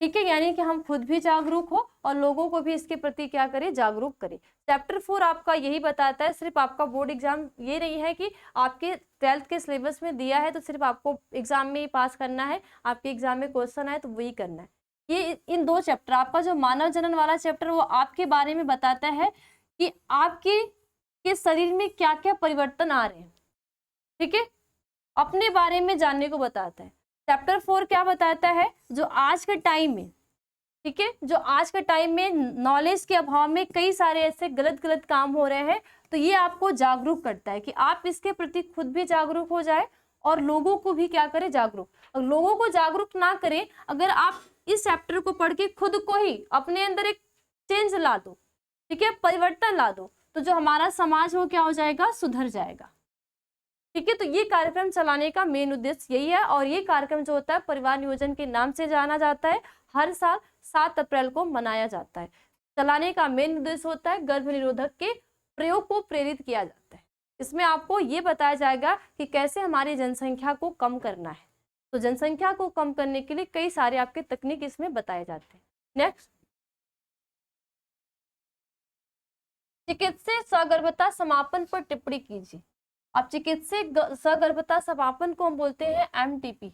ठीक है, यानी कि हम खुद भी जागरूक हो और लोगों को भी इसके प्रति क्या करें? जागरूक करें। चैप्टर 4 आपका यही बताता है। सिर्फ आपका बोर्ड एग्जाम ये नहीं है कि आपके 12th के सिलेबस में दिया है तो सिर्फ आपको एग्जाम में ही पास करना है, आपके एग्जाम में क्वेश्चन आए तो वही करना है। ये इन 2 चैप्टर, आपका जो मानव जनन वाला चैप्टर वो आपके बारे में बताता है कि आपके शरीर में क्या क्या परिवर्तन आ रहे हैं। ठीक है, अपने बारे में जानने को बताता है। चैप्टर 4 क्या बताता है? जो आज के टाइम में, ठीक है, जो आज के टाइम में नॉलेज के अभाव में कई सारे ऐसे गलत गलत काम हो रहे हैं, तो ये आपको जागरूक करता है कि आप इसके प्रति खुद भी जागरूक हो जाए और लोगों को भी क्या करें? जागरूक। और लोगों को जागरूक ना करें, अगर आप इस चैप्टर को पढ़ के खुद को ही अपने अंदर एक चेंज ला दो, ठीक है, परिवर्तन ला दो, तो जो हमारा समाज वो क्या हो जाएगा? सुधर जाएगा। ठीक है, तो ये कार्यक्रम चलाने का मेन उद्देश्य यही है। और ये कार्यक्रम जो होता है परिवार नियोजन के नाम से जाना जाता है। हर साल 7 अप्रैल को मनाया जाता है। चलाने का मेन उद्देश्य होता है गर्भ निरोधक के प्रयोग को प्रेरित किया जाता है। इसमें आपको ये बताया जाएगा कि कैसे हमारी जनसंख्या को कम करना है। तो जनसंख्या को कम करने के लिए कई सारे आपके तकनीक इसमें बताए जाते हैं। नेक्स्ट, चिकित्सीय सगर्भता समापन पर टिप्पणी कीजिए। अब चिकित्सीय सगर्भता समापन को हम बोलते हैं MTP।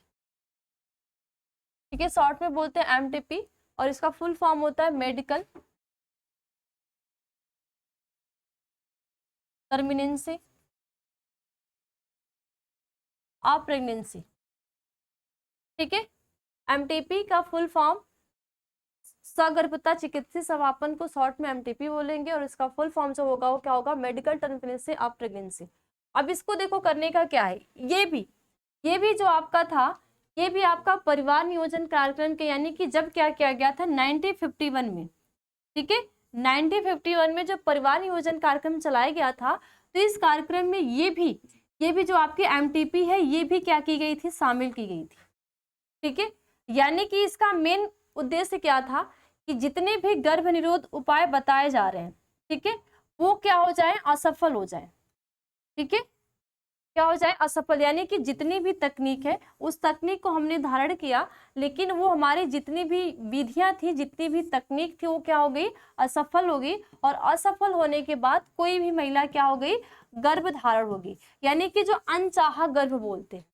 ठीक है, शॉर्ट में बोलते हैं MTP, और इसका फुल फॉर्म होता है मेडिकल टर्मिनेंसी ऑफ प्रेगनेंसी। ठीक है, MTP का फुल फॉर्म सगर्भता चिकित्सीय समापन को शॉर्ट में एमटीपी बोलेंगे, और इसका फुल फॉर्म जो होगा वो क्या होगा, मेडिकल टर्मिनेशन ऑफ प्रेगनेंसी। अब इसको देखो करने का क्या है, ये भी जो आपका था, ये भी आपका परिवार नियोजन कार्यक्रम के, यानी कि जब क्या किया गया था 1951 में, ठीक है, 1951 में जो परिवार नियोजन कार्यक्रम चलाया गया था, तो इस कार्यक्रम में ये भी जो आपकी एमटीपी है, ये भी क्या की गई थी, शामिल की गई थी, ठीक है। यानी कि इसका मेन उद्देश्य क्या था कि जितने भी गर्भ निरोध उपाय बताए जा रहे हैं, ठीक है, वो क्या हो जाए, असफल हो जाए, ठीक है, क्या हो जाए, असफल। यानी कि जितनी भी तकनीक है उस तकनीक को हमने धारण किया, लेकिन वो हमारी जितनी भी विधियां थी, जितनी भी तकनीक थी, वो क्या हो गई, असफल हो गई। और असफल होने के बाद कोई भी महिला क्या हो गई, गर्भ धारण होगी, यानी कि जो अनचाहा गर्भ बोलते हैं,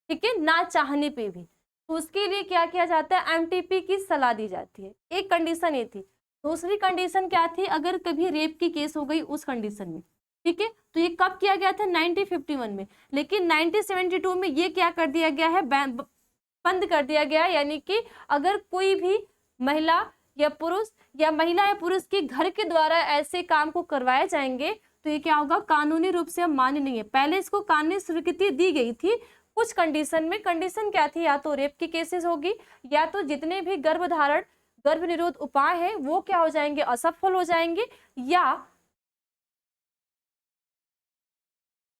ठीक है, ना चाहने पे भी, तो उसके लिए क्या किया जाता है, एमटीपी की सलाह दी जाती है। एक कंडीशन ये थी। दूसरी कंडीशन क्या थी, अगर कभी रेप की केस हो गई उस कंडीशन में, ठीक है, तो ये कब किया गया था, 1951 में। लेकिन 1972 में ये क्या कर दिया गया है, बंद कर दिया गया है। यानी कि अगर कोई भी महिला या पुरुष, या महिला या पुरुष के घर के द्वारा ऐसे काम को करवाए जाएंगे, तो ये क्या होगा, कानूनी रूप से मान्य नहीं है। पहले इसको कानूनी स्वीकृति दी गई थी कुछ कंडीशन में। कंडीशन क्या थी, या तो रेप की केसेस होगी, या तो जितने भी गर्भधारण गर्भ निरोध उपाय है वो क्या हो जाएंगे, असफल हो जाएंगे, या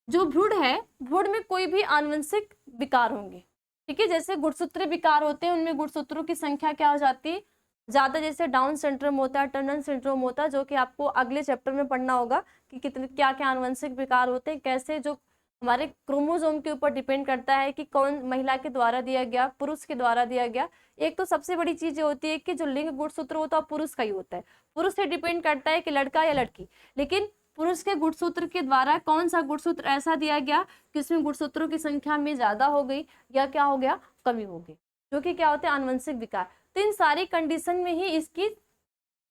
जो भ्रूण है, भ्रूण में कोई भी आनुवंशिक विकार होंगे, ठीक है, जैसे गुणसूत्र विकार होते हैं, उनमें गुणसूत्रों की संख्या क्या हो जाती है, ज्यादा, जैसे डाउन सिंड्रोम होता है, टर्नर सिंड्रोम होता है, जो कि आपको अगले चैप्टर में पढ़ना होगा कि कितने क्या क्या आनुवंशिक विकार होते हैं, कैसे जो हमारे क्रोमोसोम के ऊपर डिपेंड करता है कि कौन महिला के द्वारा दिया गया, पुरुष के द्वारा दिया गया। एक तो सबसे बड़ी चीज ये होती है कि जो लिंग गुणसूत्र होता है पुरुष का ही होता है, पुरुष से डिपेंड करता है कि लड़का या लड़की। लेकिन पुरुष के गुणसूत्र के द्वारा कौन सा गुणसूत्र ऐसा दिया गया कि उसमें गुणसूत्रों की संख्या में ज्यादा हो गई, या क्या हो गया, कमी हो गई, जो कि क्या होते हैं, आनुवंशिक विकार। तो इन सारी कंडीशन में ही इसकी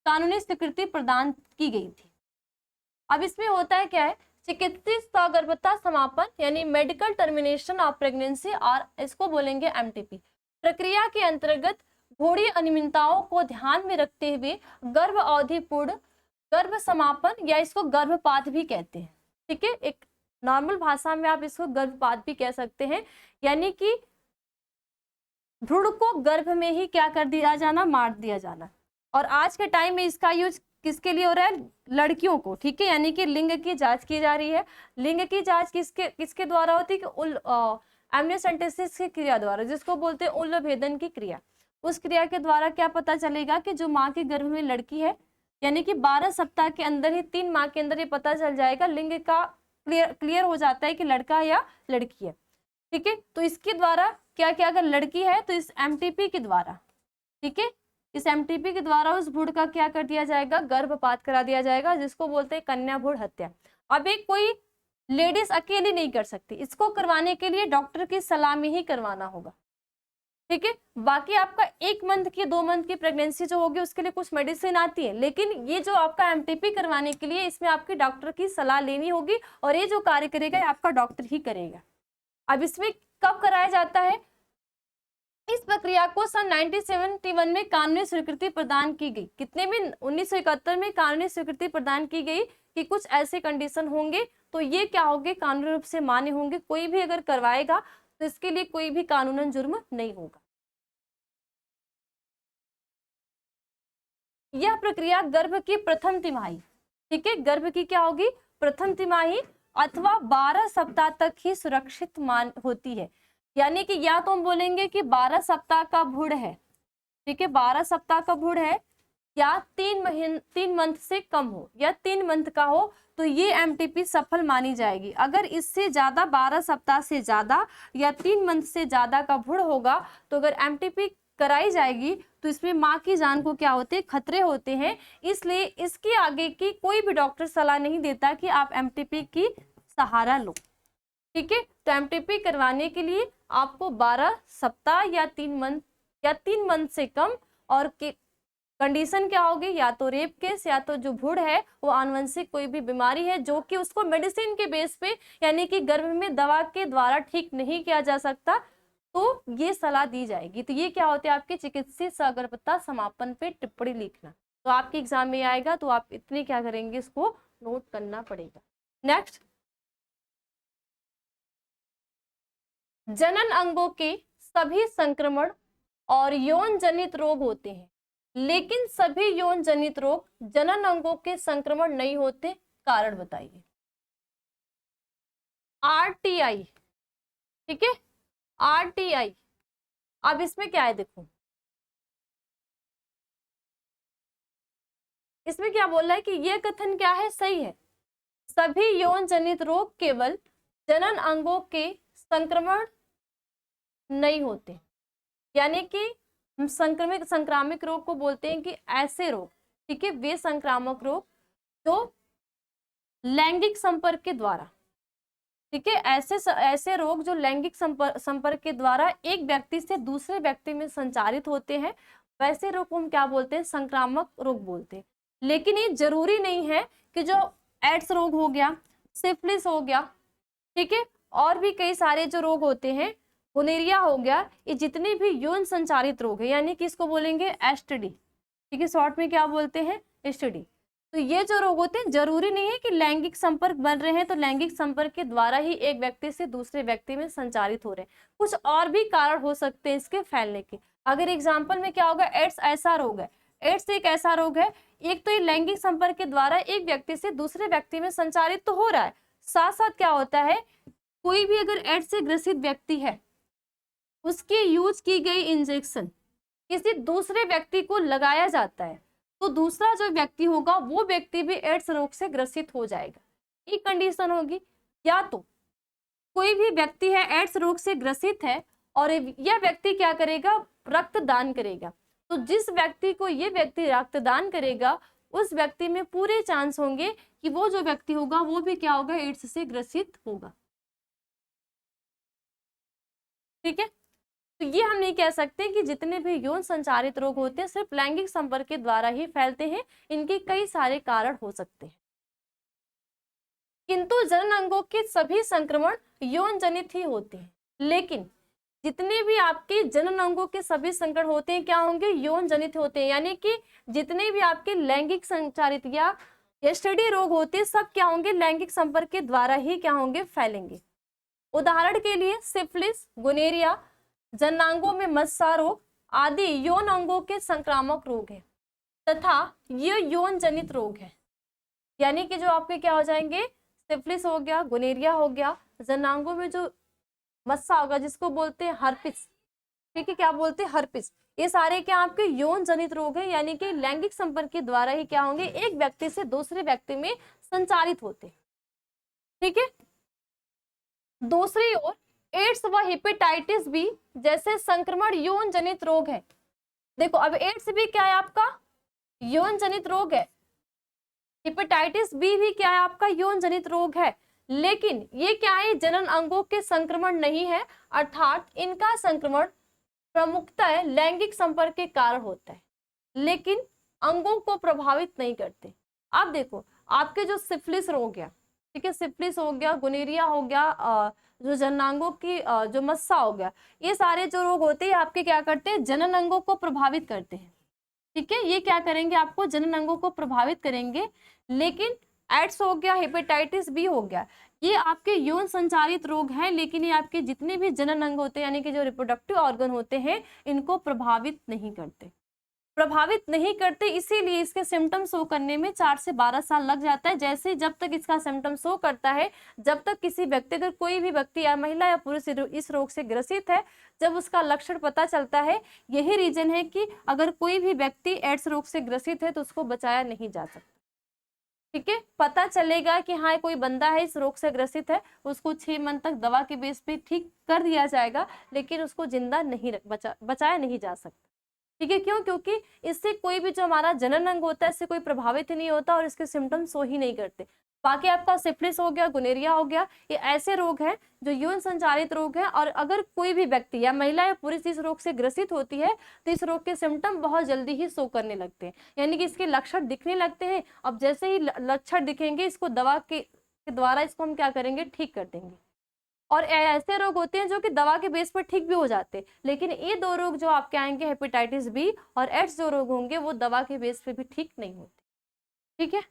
कानूनी स्वीकृति प्रदान की गई थी। अब इसमें होता है क्या है, चिकित्सीय सगर्भता समापन, यानी मेडिकल टर्मिनेशन ऑफ प्रेगनेंसी, और इसको बोलेंगे एमटीपी। प्रक्रिया के अंतर्गत भ्रूणीय अनियमितताओं को ध्यान में रखते हुए गर्भ अवधि पूर्ण गर्भ समापन, या इसको गर्भपात भी कहते हैं, ठीक है, एक नॉर्मल भाषा में आप इसको गर्भपात भी कह सकते हैं। यानी कि भ्रूण को गर्भ में ही क्या कर दिया जाना, मार दिया जाना। और आज के टाइम में इसका यूज किसके लिए हो रहा है, लड़कियों को, ठीक है, यानी कि लिंग की जांच की जा रही है। लिंग की जांच किसके द्वारा होती है, कि एमनियोसेंटेसिस की क्रिया द्वारा, जिसको बोलते हैं उल्ल भेदन की क्रिया। उस क्रिया के द्वारा क्या पता चलेगा कि जो माँ के गर्भ में लड़की है, यानी कि 12 सप्ताह के अंदर ही, 3 माह के अंदर ही पता चल जाएगा, लिंग का क्लियर हो जाता है कि लड़का या लड़की है, ठीक है। तो इसके द्वारा क्या क्या, अगर लड़की है तो इस एमटीपी के द्वारा, ठीक है, इस एमटीपी के द्वारा उस भ्रूण का क्या कर दिया जाएगा, गर्भपात करा दिया जाएगा, जिसको बोलते हैं कन्या भ्रूण हत्या। अब एक कोई लेडीज अकेली नहीं कर सकती, इसको करवाने के लिए डॉक्टर की सलाह में ही करवाना होगा, ठीक है। बाकी आपका 1 मंथ की 2 मंथ की प्रेगनेंसी जो होगी उसके लिए कुछ मेडिसिन आती है, लेकिन ये जो आपका एमटीपी करवाने के लिए, इसमें आपकी डॉक्टर की सलाह लेनी होगी, और ये जो कार्य करेगा आपका डॉक्टर ही करेगा। अब इसमें कब कराया जाता है, इस प्रक्रिया को सन 1971 में कानूनी स्वीकृति प्रदान की गई। कितने में, 1971 में कानूनी स्वीकृति प्रदान की गई कि कुछ ऐसे कंडीशन होंगे तो ये क्या होंगे, कानूनी रूप से मान्य होंगे। कोई भी अगर करवाएगा तो इसके लिए कोई भी कानूनन जुर्म नहीं होगा। यह प्रक्रिया गर्भ की प्रथम तिमाही, ठीक है, गर्भ की क्या होगी, प्रथम तिमाही अथवा 12 सप्ताह तक ही सुरक्षित मान होती है। यानी कि या तो हम बोलेंगे कि 12 सप्ताह का भ्रूण है, ठीक है, 12 सप्ताह का भ्रूण है, या 3 मंथ से कम हो, या 3 मंथ का हो, तो ये एमटीपी सफल मानी जाएगी। अगर इससे ज्यादा, 12 सप्ताह से ज्यादा या 3 मंथ से ज्यादा का भ्रूण होगा, तो अगर एमटीपी कराई जाएगी तो इसमें माँ की जान को क्या होते हैं, खतरे होते हैं। इसलिए इसके आगे की कोई भी डॉक्टर सलाह नहीं देता कि आप एमटीपी की सहारा लो, ठीक है। तो एमटीपी करवाने के लिए आपको 12 सप्ताह या 3 मंथ से कम, और कंडीशन क्या होगी, या तो रेप केस, या तो जो भ्रूण है वो आनुवंशिक कोई भी बीमारी है जो कि उसको मेडिसिन के बेस पे, यानी कि गर्भ में दवा के द्वारा ठीक नहीं किया जा सकता, तो ये सलाह दी जाएगी। तो ये क्या होते हैं आपके चिकित्सीय सगर्भता समापन पे टिप्पणी लिखना। तो आपके एग्जाम में आएगा, तो आप इतने क्या करेंगे, इसको नोट करना पड़ेगा। नेक्स्ट, जनन अंगों के सभी संक्रमण और यौन जनित रोग होते हैं, लेकिन सभी यौन जनित रोग जनन अंगों के संक्रमण नहीं होते, कारण बताइए। आरटीआई, ठीक है, आरटीआई। अब इसमें क्या है, देखो इसमें क्या बोल रहा है कि यह कथन क्या है, सही है। सभी यौन जनित रोग केवल जनन अंगों के संक्रमण नहीं होते, यानी कि हम संक्रामक रोग को बोलते हैं कि ऐसे रोग, ठीक है, वे संक्रामक रोग जो लैंगिक संपर्क के द्वारा, ठीक है, ऐसे रोग जो लैंगिक संपर्क के द्वारा एक व्यक्ति से दूसरे व्यक्ति में संचारित होते हैं, वैसे रोग को हम क्या बोलते हैं, संक्रामक रोग बोलते हैं। लेकिन ये जरूरी नहीं है कि जो एड्स रोग हो गया, सिफिलिस हो गया, ठीक है, और भी कई सारे जो रोग होते हैं, गोनेरिया हो गया, ये जितने भी यौन संचारित रोग है, यानी कि इसको बोलेंगे एसटीडी, ठीक है, शॉर्ट में क्या बोलते हैं, एसटीडी। तो ये जो रोग होते हैं, जरूरी नहीं है कि लैंगिक संपर्क बन रहे हैं तो लैंगिक संपर्क के द्वारा ही एक व्यक्ति से दूसरे व्यक्ति में संचारित हो रहे हैं, कुछ और भी कारण हो सकते हैं इसके फैलने के। अगर एग्जाम्पल में क्या होगा, एड्स ऐसा रोग है, एड्स एक ऐसा रोग है, एक तो ये लैंगिक संपर्क के द्वारा एक व्यक्ति से दूसरे व्यक्ति में संचारित तो हो रहा है, साथ साथ क्या होता है, कोई भी अगर एड्स से ग्रसित व्यक्ति है, उसकी यूज की गई इंजेक्शन किसी दूसरे व्यक्ति को लगाया जाता है, तो दूसरा जो व्यक्ति होगा वो व्यक्ति भी एड्स रोग से ग्रसित हो जाएगा। एक कंडीशन होगी, या तो कोई भी व्यक्ति है एड्स रोग से ग्रसित है और यह व्यक्ति क्या करेगा, रक्तदान करेगा, तो जिस व्यक्ति को ये व्यक्ति रक्तदान करेगा उस व्यक्ति में पूरे चांस होंगे कि वो जो व्यक्ति होगा वो भी क्या होगा, एड्स से ग्रसित होगा, ठीक है। तो ये हम नहीं कह सकते कि जितने भी यौन संचारित रोग होते हैं सिर्फ लैंगिक संपर्क के द्वारा ही फैलते हैं, इनके कई सारे कारण हो सकते हैं। किंतु जनन अंगों के सभी संक्रमण यौन जनित ही होते हैं, लेकिन जितने भी आपके जनन अंगों के सभी संक्रमण होते हैं क्या होंगे, यौन जनित होते हैं, यानी कि जितने भी आपके लैंगिक संचारित या एसटीडी रोग होते हैं सब क्या होंगे, लैंगिक संपर्क के द्वारा ही क्या होंगे, फैलेंगे। उदाहरण के लिए सिफिलिस, गोनेरिया, जननांगों में मस्सा रोग आदि यौन अंगों के संक्रामक रोग है तथा ये यौन जनित रोग है, यानी कि जो आपके क्या हो जाएंगे, सिफिलिस हो गया, गोनेरिया हो गया, जननांगों में जो मस्सा होगा जिसको बोलते हैं हर्पिस, ठीक है, क्या बोलते हैं, हर्पिस, ये सारे क्या आपके यौन जनित रोग है, यानी कि लैंगिक संपर्क के द्वारा ही क्या होंगे, एक व्यक्ति से दूसरे व्यक्ति में संचारित होते हैं, ठीक है। दूसरी ओर एड्स व हेपेटाइटिस बी जैसे संक्रमण यौन जनित रोग है। देखो अब एड्स भी क्या है आपका, यौन जनित रोग है, हेपेटाइटिस बी भी क्या है आपका, यौन जनित रोग है, लेकिन ये क्या है, जनन अंगों के संक्रमण नहीं है, अर्थात इनका संक्रमण प्रमुखतः लैंगिक संपर्क के कारण होता है, लेकिन अंगों को प्रभावित नहीं करते। अब देखो आपके जो सिफिलिस रोग है, ठीक है, सिफिलिस हो गया, गोनेरिया हो गया, जो जननांगों की जो मस्सा हो गया, ये सारे जो रोग होते हैं आपके क्या करते हैं, जनन अंगों को प्रभावित करते हैं, ठीक है, ये क्या करेंगे, आपको जनन अंगों को प्रभावित करेंगे। लेकिन एड्स हो गया, हेपेटाइटिस बी हो गया, ये आपके यौन संचारित रोग हैं, लेकिन ये आपके जितने भी जनन अंग होते हैं यानी कि जो रिप्रोडक्टिव ऑर्गन होते हैं इनको प्रभावित नहीं करते, इसीलिए इसके सिम्टम्स शो करने में 4 से 12 साल लग जाता है। जैसे जब तक इसका सिम्टम शो करता है, जब तक किसी व्यक्ति, अगर कोई भी व्यक्ति या महिला या पुरुष इस रोग से ग्रसित है, जब उसका लक्षण पता चलता है, यही रीजन है कि अगर कोई भी व्यक्ति एड्स रोग से ग्रसित है तो उसको बचाया नहीं जा सकता, ठीक है। पता चलेगा कि हाँ कोई बंदा है इस रोग से ग्रसित है, उसको 6 मंथ तक दवा के बेस पे ठीक कर दिया जाएगा, लेकिन उसको जिंदा नहीं बचाया नहीं जा सकता, ठीक है। क्यों, क्योंकि इससे कोई भी जो हमारा जनन अंग होता है इससे कोई प्रभावित ही नहीं होता और इसके सिम्टम्स शो ही नहीं करते। बाकी आपका सिफिलिस हो गया, गोनेरिया हो गया, ये ऐसे रोग हैं जो यौन संचारित रोग हैं, और अगर कोई भी व्यक्ति या महिला या पुरुष इस रोग से ग्रसित होती है तो इस रोग के सिम्टम बहुत जल्दी ही शो करने लगते हैं, यानी कि इसके लक्षण दिखने लगते हैं। अब जैसे ही लक्षण दिखेंगे इसको दवा के द्वारा इसको हम क्या करेंगे, ठीक कर देंगे। और ऐसे रोग होते हैं जो कि दवा के बेस पर ठीक भी हो जाते हैं, लेकिन ये दो रोग जो आपके आएंगे हेपेटाइटिस बी और एड्स जो रोग होंगे वो दवा के बेस पे भी ठीक नहीं होते। ठीक है।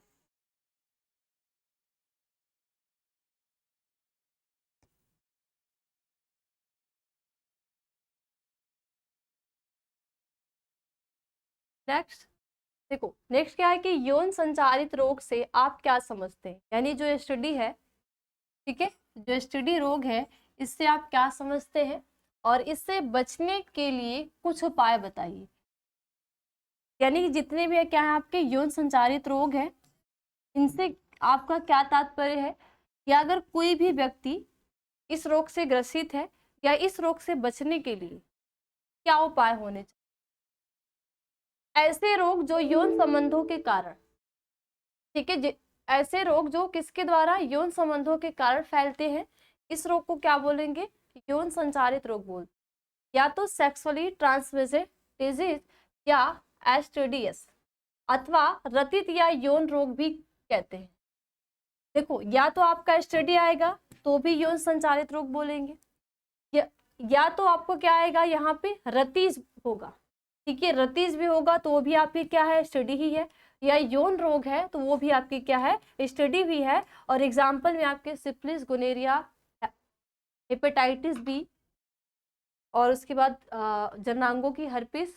नेक्स्ट देखो, नेक्स्ट क्या है कि यौन संचारित रोग से आप क्या समझते हैं, यानी जो स्टडी है, ठीक है, जो स्टडी रोग है इससे आप क्या समझते हैं और इससे बचने के लिए कुछ उपाय बताइए। यानी कि जितने भी क्या है आपके यौन संचारित रोग है, इनसे आपका क्या तात्पर्य है, या अगर कोई भी व्यक्ति इस रोग से ग्रसित है या इस रोग से बचने के लिए क्या उपाय होने चाहिए। ऐसे रोग जो यौन संबंधों के कारण, ठीक है, ऐसे रोग जो किसके द्वारा, यौन संबंधों के कारण फैलते हैं, इस रोग को क्या बोलेंगे, यौन संचारित रोग बोलते, या तो सेक्सुअली ट्रांसमिटेड डिजीज या एसटीडीएस अथवा रतित या यौन रोग भी कहते हैं। देखो, या तो आपका एसटीडी आएगा तो भी यौन संचारित रोग बोलेंगे, या तो आपको क्या आएगा यहाँ पे रतीज होगा, ठीक है, रतीज भी होगा तो वो भी आपकी क्या है, स्टडी ही है, या यौन रोग है तो वो भी आपकी क्या है, स्टडी भी है। और एग्जाम्पल में आपके सिफिलिस, गोनेरिया, हेपेटाइटिस बी, और उसके बाद जननांगों की हर्पिस,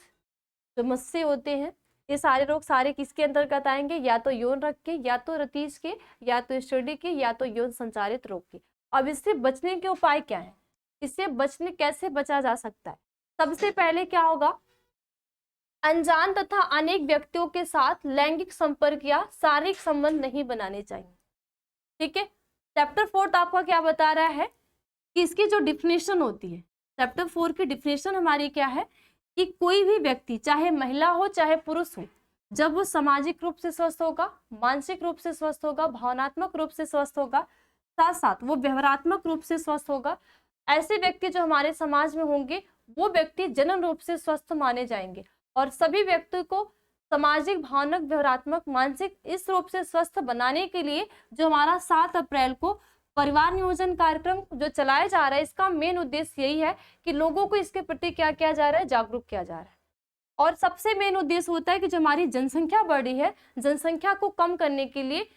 जो मस्से होते हैं, ये सारे रोग सारे किसके अंतर्गत आएंगे, या तो यौन रग के, या तो रतीज के, या तो स्टडी के, या तो यौन संचारित रोग के। अब इससे बचने के उपाय क्या है, इससे बचने कैसे बचा जा सकता है। सबसे पहले क्या होगा, अनजान तथा अनेक व्यक्तियों के साथ लैंगिक संपर्क या शारीरिक संबंध नहीं बनाने चाहिए। ठीक है। चैप्टर 4 आपका क्या बता रहा है कि इसकी जो डिफिनेशन होती है, चैप्टर 4 की डिफिनेशन हमारी क्या है कि कोई भी व्यक्ति चाहे महिला हो चाहे पुरुष हो, जब वो सामाजिक रूप से स्वस्थ होगा, मानसिक रूप से स्वस्थ होगा, भावनात्मक रूप से स्वस्थ होगा, साथ साथ वो व्यवहारात्मक रूप से स्वस्थ होगा, ऐसे व्यक्ति जो हमारे समाज में होंगे वो व्यक्ति जनन रूप से स्वस्थ माने जाएंगे। और सभी व्यक्ति को सामाजिक, भावनात्मक, व्यवहारात्मक, मानसिक इस रूप से स्वस्थ बनाने के लिए जो हमारा 7 अप्रैल को परिवार नियोजन कार्यक्रम जो चलाया जा रहा है, इसका मेन उद्देश्य यही है कि लोगों को इसके प्रति क्या किया जा रहा है, जागरूक किया जा रहा है। और सबसे मेन उद्देश्य होता है कि जो हमारी जनसंख्या बढ़ी है, जनसंख्या को कम करने के लिए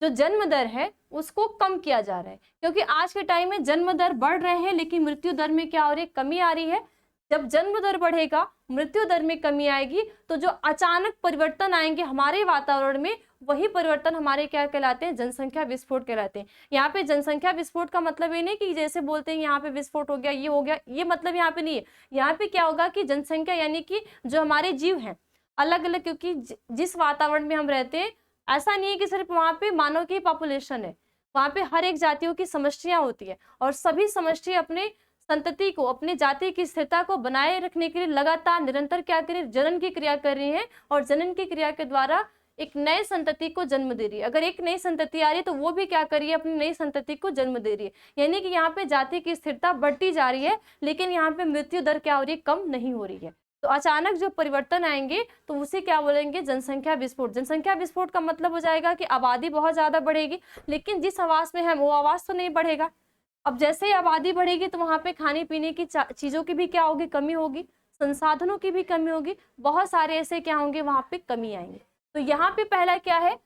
जो जन्म दर है उसको कम किया जा रहा है, क्योंकि आज के टाइम में जन्म दर बढ़ रहे हैं लेकिन मृत्यु दर में क्या हो रही है, कमी आ रही है। जब जन्म दर बढ़ेगा, मृत्यु दर में कमी आएगी, तो जो अचानक परिवर्तन आएंगे हमारे वातावरण में, वही परिवर्तन हमारे क्या कहलाते हैं, जनसंख्या विस्फोट कहलाते हैं। यहाँ पे जनसंख्या विस्फोट का मतलब ये नहीं कि जैसे बोलते हैं यहाँ पे विस्फोट हो गया, ये हो गया, ये मतलब यहाँ पे नहीं है। यहाँ पे क्या होगा कि जनसंख्या यानी कि जो हमारे जीव हैं अलग अलग, क्योंकि जिस वातावरण में हम रहते हैं, ऐसा नहीं है कि सिर्फ वहां पे मानव की पॉपुलेशन है, वहां पे हर एक जातियों की समष्टियां होती है, और सभी समष्टि अपने संतति को, अपनी जाति की स्थिरता को बनाए रखने के लिए लगातार निरंतर क्या कर रही है, जनन की क्रिया कर रही है, और जनन की क्रिया के द्वारा एक नए संतति को जन्म दे रही है। अगर एक नई संतति आ रही है तो वो भी क्या कर रही है, अपनी नई संतति को जन्म दे रही है। यानी कि यहाँ पे जाति की स्थिरता बढ़ती जा रही है, लेकिन यहाँ पे मृत्यु दर क्या हो रही है, कम नहीं हो रही है। तो अचानक जो परिवर्तन आएंगे तो उसे क्या बोलेंगे, जनसंख्या विस्फोट। जनसंख्या विस्फोट का मतलब हो जाएगा कि आबादी बहुत ज्यादा बढ़ेगी, लेकिन जिस आवास में है वो आवास तो नहीं बढ़ेगा। अब जैसे ही आबादी बढ़ेगी तो वहां पे खाने पीने की चीजों की भी क्या होगी, कमी होगी, संसाधनों की भी कमी होगी, बहुत सारे ऐसे क्या होंगे, वहां पे कमी आएंगे। तो यहाँ पे पहला क्या है,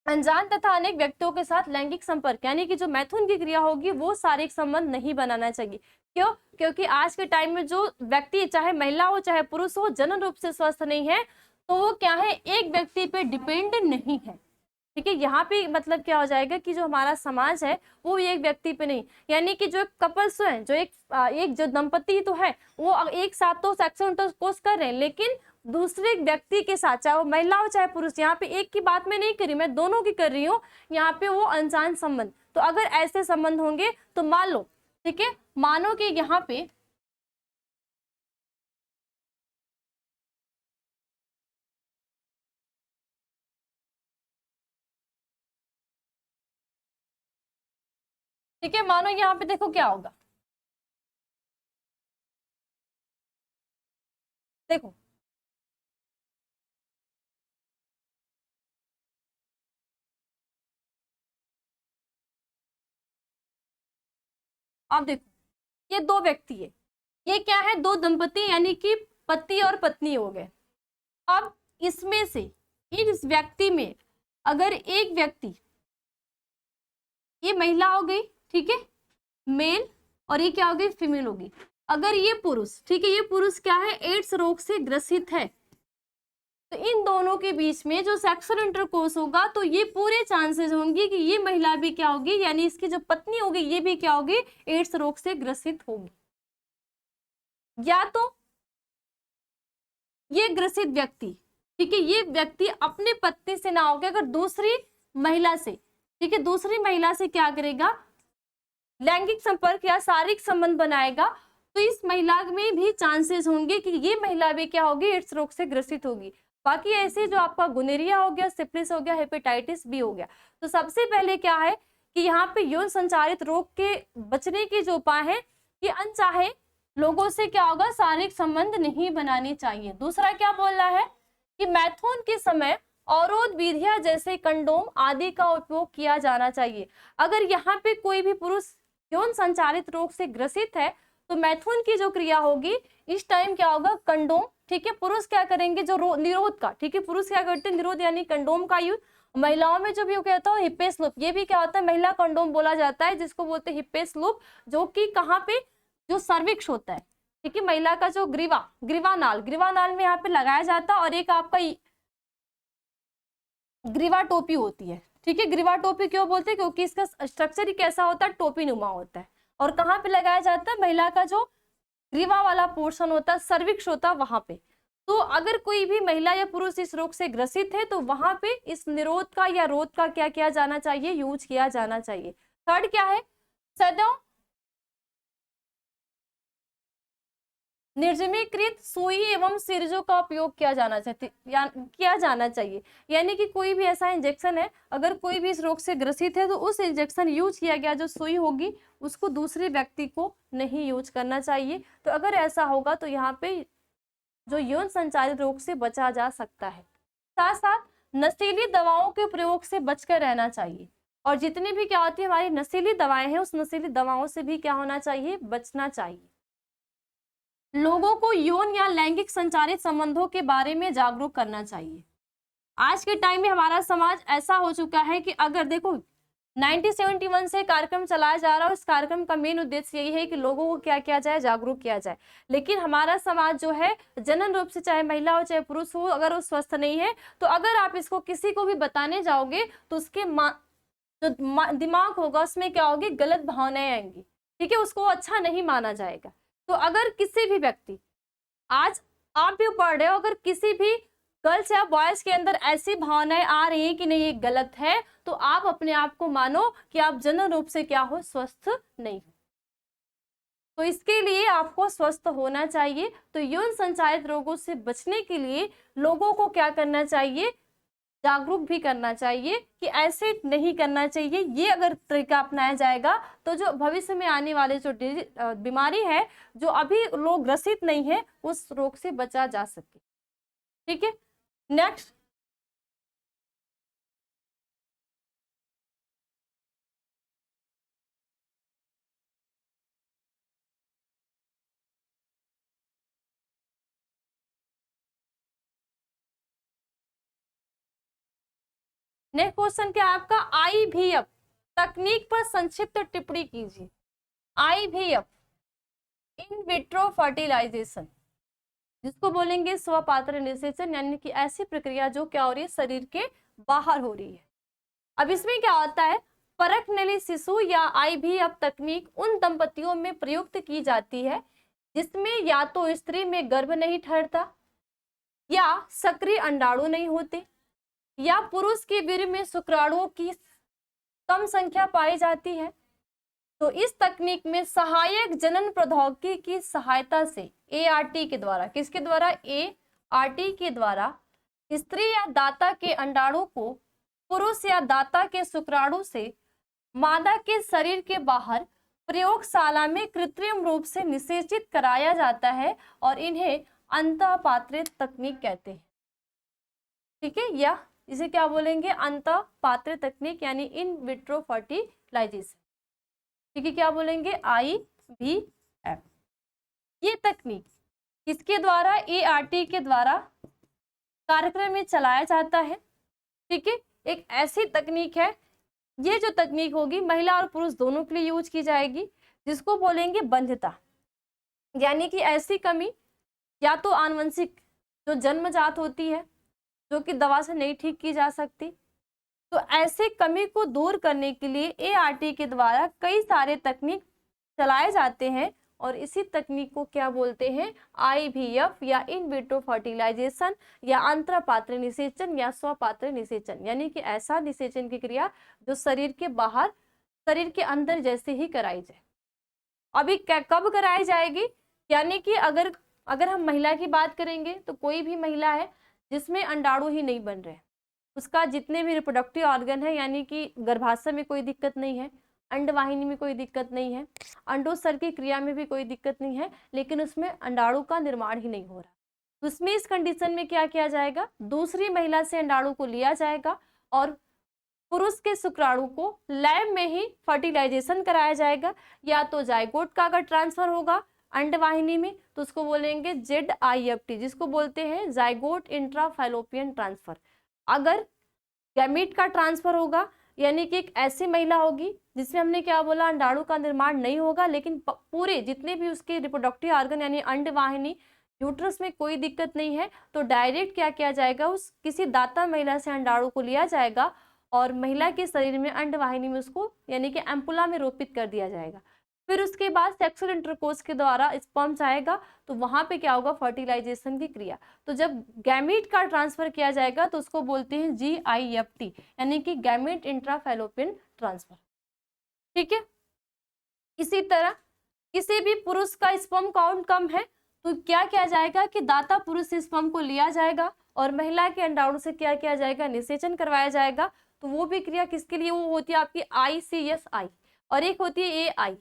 अनजान तथा अनेक व्यक्तियों के साथ लैंगिक संपर्क, यानी कि जो मैथुन की क्रिया होगी वो शारीरिक संबंध नहीं बनाना चाहिए। क्यों? क्योंकि आज के टाइम में जो व्यक्ति चाहे महिला हो चाहे पुरुष हो, जनन रूप से स्वस्थ नहीं है, तो वो क्या है, एक व्यक्ति पे डिपेंड नहीं है। ठीक है। यहाँ पे मतलब क्या हो जाएगा कि जो हमारा समाज है वो एक व्यक्ति पे नहीं, यानी कि जो कपल्स है, जो एक जो दंपति तो है, वो एक साथ तो सेक्स इंटरकोर्स कर रहे हैं, लेकिन दूसरे व्यक्ति के साथ, चाहे वो महिला हो चाहे पुरुष, यहाँ पे एक की बात में नहीं करी, मैं दोनों की कर रही हूँ, यहाँ पे वो अनजान संबंध। तो अगर ऐसे संबंध होंगे तो मान लो, ठीक है, मानो कि यहाँ पे ठीक है, मानो यहाँ पे देखो क्या होगा, देखो अब देखो ये दो व्यक्ति है, ये क्या है, दो दंपति यानी कि पति और पत्नी हो गए। अब इसमें से इस व्यक्ति में अगर एक व्यक्ति, ये महिला हो गई, ठीक है, मेल, और ये क्या हो गई, फीमेल होगी। अगर ये पुरुष, ठीक है, ये पुरुष क्या है, एड्स रोग से ग्रसित है, तो इन दोनों के बीच में जो सेक्सुअल इंटरकोर्स होगा तो ये पूरे चांसेस होंगे कि ये महिला भी क्या होगी, यानी इसकी जो पत्नी होगी ये भी क्या होगी, एड्स रोग से ग्रसित होगी। या तो ये ग्रसित व्यक्ति, ठीक है, ये व्यक्ति अपने पत्नी से ना होकर अगर दूसरी महिला से, ठीक है, दूसरी महिला से क्या करेगा, लैंगिक संपर्क या शारीरिक संबंध बनाएगा, तो इस महिला में भी चांसेस होंगे कि ये महिला भी क्या होगी, एड्स रोग से ग्रसित होगी। बाकी ऐसे जो आपका गुनेरिया हो गया, सिफिलिस हो गया, हेपेटाइटिस बी हो गया। तो सबसे पहले क्या है कि यहाँ पे यौन संचारित रोग के बचने के जो उपाय है कि अनचाहे लोगों से क्या होगा, शारीरिक संबंध नहीं बनानी चाहिए। दूसरा क्या बोल रहा है कि मैथुन के समय अवरोध विधियां जैसे कंडोम आदि का उपयोग किया जाना चाहिए। अगर यहाँ पे कोई भी पुरुष यौन संचारित रोग से ग्रसित है तो मैथुन की जो क्रिया होगी इस टाइम क्या होगा, कंडोम, ठीक है, पुरुष क्या करेंगे, जो निरोध का, ठीक है, पुरुष क्या करते हैं, निरोध यानी कंडोम का यूज। महिलाओं में जो भी कहता है हिप्पेस लूप, ये भी क्या होता है, महिला कंडोम बोला जाता है, जिसको बोलते हैं हिप्पेस लूप, जो कि कहाँ पे, जो सर्विक्स होता है, ठीक है, महिला का जो ग्रीवानाल में यहाँ पे लगाया जाता है, और एक आपका ग्रीवा टोपी होती है, ठीक है। ग्रीवा टोपी क्यों बोलते हैं, क्योंकि इसका स्ट्रक्चर ही कैसा होता है, टोपी नुमा होता है। और कहाँ पे लगाया जाता है, महिला का जो ग्रीवा वाला पोर्शन होता है, सर्विक्स होता है, वहां पे। तो अगर कोई भी महिला या पुरुष इस रोग से ग्रसित है तो वहां पे इस निरोध का या रोध का क्या किया जाना चाहिए, यूज किया जाना चाहिए। थर्ड क्या है, सदैव निर्जमीकृत सुई एवं सिरजों का उपयोग किया जाना चाहिए, यानी कि कोई भी ऐसा इंजेक्शन है, अगर कोई भी इस रोग से ग्रसित है तो उस इंजेक्शन यूज किया गया जो सुई होगी उसको दूसरे व्यक्ति को नहीं यूज करना चाहिए। तो अगर ऐसा होगा तो यहाँ पे जो यौन संचारित रोग से बचा जा सकता है। साथ साथ नशीली दवाओं के प्रयोग से बचकर रहना चाहिए, और जितनी भी क्या होती है हमारी नशीली दवाएं हैं उस नशीली दवाओं से भी क्या होना चाहिए, बचना चाहिए। लोगों को यौन या लैंगिक संचारित संबंधों के बारे में जागरूक करना चाहिए। आज के टाइम में हमारा समाज ऐसा हो चुका है कि अगर देखो 1971 से कार्यक्रम चलाया जा रहा है, उस कार्यक्रम का मेन उद्देश्य यही है कि लोगों को क्या किया जाए, जागरूक किया जाए। लेकिन हमारा समाज जो है जनन रूप से, चाहे महिला हो चाहे पुरुष हो, अगर वो स्वस्थ नहीं है तो अगर आप इसको किसी को भी बताने जाओगे तो उसके जो दिमाग होगा उसमें क्या होगी, गलत भावनाएं आएंगी, ठीक है, उसको अच्छा नहीं माना जाएगा। तो अगर किसी भी व्यक्ति, आज आप भी पढ़ रहे हो, अगर किसी भी गर्ल्स या बॉयज के अंदर ऐसी भावनाएं आ रही हैं कि नहीं ये गलत है, तो आप अपने आप को मानो कि आप जनन रूप से क्या हो, स्वस्थ नहीं हो। तो इसके लिए आपको स्वस्थ होना चाहिए। तो यौन संचारित रोगों से बचने के लिए लोगों को क्या करना चाहिए, जागरूक भी करना चाहिए कि ऐसे नहीं करना चाहिए। ये अगर तरीका अपनाया जाएगा तो जो भविष्य में आने वाले जो बीमारी है, जो अभी लोग ग्रसित नहीं है, उस रोग से बचा जा सके। ठीक है, नेक्स्ट नेक्स्ट क्वेश्चन क्या है आपका, IVF तकनीक पर संक्षिप्त टिप्पणी कीजिए। IVF इन विट्रो फर्टिलाइजेशन, जिसको बोलेंगे स्वपात्र निषेचन, यानी कि ऐसी प्रक्रिया जो क्या हो रही है, शरीर के बाहर हो रही है। अब इसमें क्या होता है, परकनली शिशु या IVF तकनीक उन दंपतियों में प्रयुक्त की जाती है जिसमें या तो स्त्री में गर्भ नहीं ठहरता, या सक्रिय अंडाणु नहीं होते, या पुरुष के वीर्य में शुक्राणुओं की कम संख्या पाई जाती है। तो इस तकनीक में सहायक जनन प्रौद्योगिकी की सहायता से ART के द्वारा, किसके द्वारा, ART के द्वारा स्त्री या दाता के अंडाणु को पुरुष या दाता के शुक्राणु से मादा के शरीर के बाहर प्रयोगशाला में कृत्रिम रूप से निषेचित कराया जाता है, और इन्हें अंतःपात्रित तकनीक कहते हैं। ठीक है, या इसे क्या बोलेंगे, अंतःपात्रित तकनीक, यानी इन विट्रो फर्टिलाइजेशन। ठीक है, क्या बोलेंगे, IVF। ये तकनीक किसके द्वारा, ART के द्वारा कार्यक्रम में चलाया जाता है। ठीक है, एक ऐसी तकनीक है, ये जो तकनीक होगी महिला और पुरुष दोनों के लिए यूज की जाएगी, जिसको बोलेंगे बंध्यता, यानी कि ऐसी कमी या तो आनुवंशिक जो जन्मजात होती है, जो कि दवा से नहीं ठीक की जा सकती, तो ऐसे कमी को दूर करने के लिए ART के द्वारा कई सारे तकनीक चलाए जाते हैं, और इसी तकनीक को क्या बोलते हैं, IVF या इन विट्रो फर्टिलाइजेशन या अंतरपात्र निषेचन या स्वपात्र निषेचन, यानी कि ऐसा निषेचन की क्रिया जो शरीर के बाहर, शरीर के अंदर जैसे ही कराई जाए। अभी कब कराई जाएगी, यानी कि अगर हम महिला की बात करेंगे तो कोई भी महिला है जिसमें अंडाणु ही नहीं बन रहे, उसका जितने भी रिप्रोडक्टिव ऑर्गन है, यानी कि गर्भाशय में कोई दिक्कत नहीं है, अंडवाहिनी में कोई दिक्कत नहीं है, अंडोत्सर्ग की क्रिया में भी कोई दिक्कत नहीं है, लेकिन उसमें अंडाणु का निर्माण ही नहीं हो रहा, तो उसमें इस कंडीशन में क्या किया जाएगा, दूसरी महिला से अंडाणु को लिया जाएगा और पुरुष के शुक्राणु को लैब में ही फर्टिलाइजेशन कराया जाएगा, या तो जाइगोट का अगर ट्रांसफर होगा अंडवाहिनी में तो उसको बोलेंगे ZIFT, जिसको बोलते हैं जाइगोट इंट्राफैलोपियन ट्रांसफर। अगर गैमीट का ट्रांसफर होगा, यानी कि एक ऐसी महिला होगी जिसमें हमने क्या बोला, अंडाणु का निर्माण नहीं होगा, लेकिन पूरे जितने भी उसके रिप्रोडक्टिव ऑर्गन यानी अंडवाहिनी, यूट्रस में कोई दिक्कत नहीं है, तो डायरेक्ट क्या किया जाएगा, उस किसी दाता महिला से अंडाणु को लिया जाएगा और महिला के शरीर में अंडवाहिनी में उसको यानी कि एम्पुला में रोपित कर दिया जाएगा। फिर उसके बाद सेक्सुअल इंटरकोर्स के द्वारा स्पर्म आएगा, तो वहां पे क्या होगा, फर्टिलाइजेशन की क्रिया। तो जब गैमीट का ट्रांसफर किया जाएगा तो उसको बोलते हैं GIFT, यानी कि गैमीट इंट्राफैलोपियन ट्रांसफर। ठीक है, इसी तरह किसी भी पुरुष का स्पर्म काउंट कम है तो क्या किया जाएगा कि दाता पुरुष से स्पर्म को लिया जाएगा और महिला के अंडाणु से क्या किया जाएगा, निषेचन करवाया जाएगा। तो वो भी क्रिया किसके लिए, वो होती है आपकी ICSI और एक होती है AI।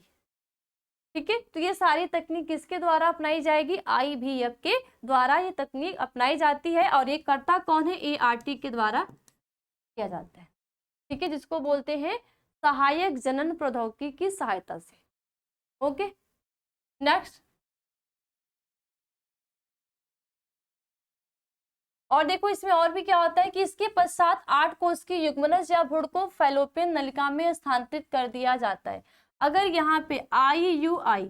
ठीक है, तो ये सारी तकनीक किसके द्वारा अपनाई जाएगी, IVF के द्वारा ये तकनीक अपनाई जाती है, और ये करता कौन है, ART के द्वारा किया जाता है। ठीक है, जिसको बोलते हैं सहायक जनन प्रौद्योगिकी की सहायता से। Okay, next. और देखो इसमें और भी क्या होता है कि इसके पश्चात 8 कोष की युग्मनज या भ्रूण को फैलोपियन नलिका में स्थानांतरित कर दिया जाता है। अगर यहाँ पे IUI,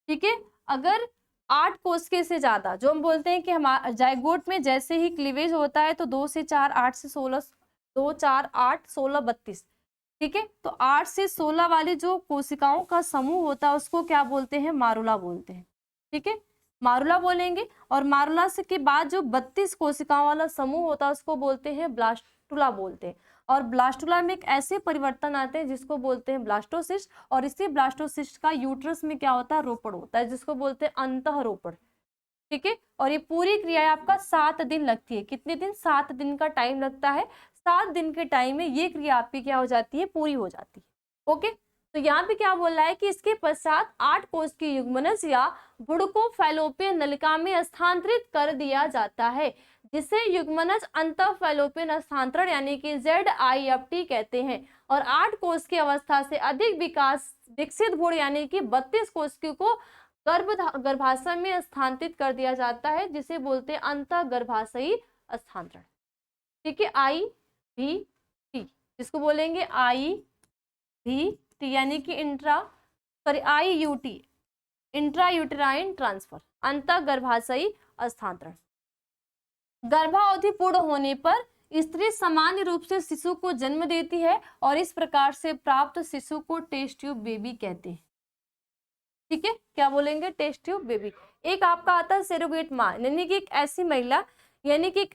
ठीक है, अगर 8 कोशिका से ज्यादा, जो हम बोलते हैं कि हमारे जाइगोट में जैसे ही क्लीवेज होता है तो 2 से 4, 8 से 16, 2, 4, 8, 16, 32, ठीक है, तो 8 से 16 वाली जो कोशिकाओं का समूह होता है उसको क्या बोलते हैं, मारुला बोलते हैं। ठीक है, मारुला बोलेंगे। और मारुला से के बाद जो 32 कोशिकाओं वाला समूह होता है उसको बोलते हैं ब्लास्टुला बोलते हैं। और ब्लास्टुला में एक ऐसे परिवर्तन आते हैं जिसको बोलते हैं ब्लास्टोसिस्ट, और इसी ब्लास्टोसिस्ट का यूट्रस में क्या होता है, रोपण होता है, जिसको बोलते हैं अंतःरोपण। ठीक है, और ये पूरी क्रिया आपका 7 दिन लगती है। कितने दिन, 7 दिन का टाइम लगता है। 7 दिन के टाइम में ये क्रिया आपकी क्या हो जाती है, पूरी हो जाती है। ओके, तो यहाँ पे क्या बोल रहा है कि इसके पश्चात 8 कोष की युग्मनज या भ्रूण को फैलोपियन नलिका में स्थानांतरित कर दिया जाता है, जिसे युग्मनज अंतःफैलोपियन हस्तांतरण यानी कि ZIFT कहते हैं। और 8 कोष की अवस्था से अधिक विकसित भ्रूण यानी कि 32 कोशिकाओं को गर्भाशय में स्थानांतरित कर दिया जाता है, जिसे बोलते हैं अंतःगर्भाशयी हस्तांतरण। ठीक है, IVT, जिसको बोलेंगे IVT यानी कि IUT, इंट्रायूटेराइन ट्रांसफर, अंतःगर्भाशयी हस्तांतरण। गर्भावधि पूर्ण होने पर स्त्री सामान्य रूप से शिशु को जन्म देती है और इस प्रकार से प्राप्त शिशु को टेस्ट ट्यूब बेबी कहते हैं। ठीक है, क्या बोलेंगे, टेस्ट ट्यूब बेबी। एक आपका आता है सेरोगेट माँ, यानी कि एक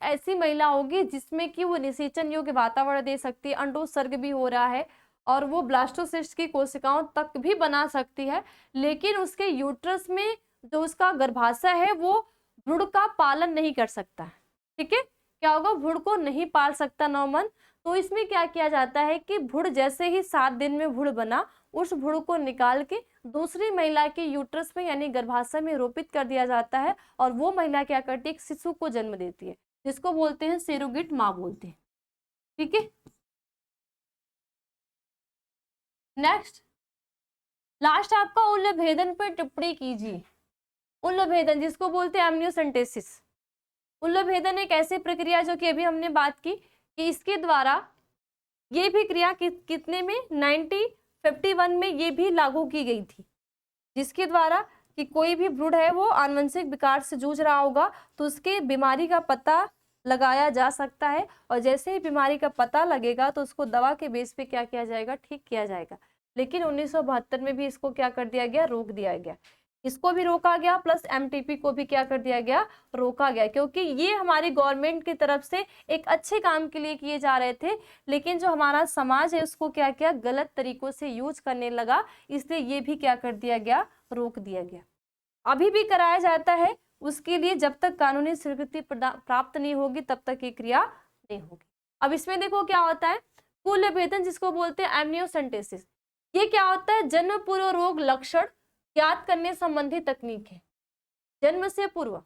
ऐसी महिला होगी जिसमें कि वो निषेचन योग्य वातावरण दे सकती है, अंडोत्सर्ग भी हो रहा है और वो ब्लास्टोसिस्ट की कोशिकाओं तक भी बना सकती है, लेकिन उसके यूट्रस में जो उसका गर्भाशय है वो भ्रूण का पालन नहीं कर सकता। ठीक है, क्या होगा, भ्रूण को नहीं पाल सकता नॉर्मल। तो इसमें क्या किया जाता है कि भ्रूण जैसे ही 7 दिन में भ्रूण बना, उस भ्रूण को निकाल के दूसरी महिला के यूट्रस में यानी गर्भाशय में रोपित कर दिया जाता है और वो महिला क्या करती है, एक शिशु को जन्म देती है, जिसको बोलते हैं सेरोगेट माँ बोलते हैं। ठीक है, नेक्स्ट लास्ट आपका उल्लभेदन पर टिप्पणी कीजिए। उल्लभेदन जिसको बोलते हैं एमनियोसेंटेसिस। उल्लभेदन एक ऐसी प्रक्रिया जो कि अभी हमने बात की कि इसके द्वारा ये भी क्रिया कितने में 1951 में ये भी लागू की गई थी, जिसके द्वारा कि कोई भी भ्रूण है वो आनुवंशिक विकार से जूझ रहा होगा तो उसके बीमारी का पता लगाया जा सकता है, और जैसे ही बीमारी का पता लगेगा तो उसको दवा के बेस पे क्या किया जाएगा, ठीक किया जाएगा। लेकिन 1972 में भी इसको क्या कर दिया गया, रोक दिया गया। इसको भी रोका गया प्लस एमटीपी को भी क्या कर दिया गया, रोका गया, क्योंकि ये हमारी गवर्नमेंट की तरफ से एक अच्छे काम के लिए किए जा रहे थे, लेकिन जो हमारा समाज है उसको क्या किया, गलत तरीकों से यूज करने लगा, इसलिए ये भी क्या कर दिया गया, रोक दिया गया। अभी भी कराया जाता है, उसके लिए जब तक कानूनी स्वीकृति प्राप्त नहीं होगी तब तक ये क्रिया नहीं होगी। अब इसमें देखो क्या होता है, कुलभेदन जिसको बोलते हैं एमनियोसेंटेसिस। ये क्या होता है, जन्म पूर्व रोग लक्षण ज्ञात करने संबंधी तकनीक है। जन्म से पूर्व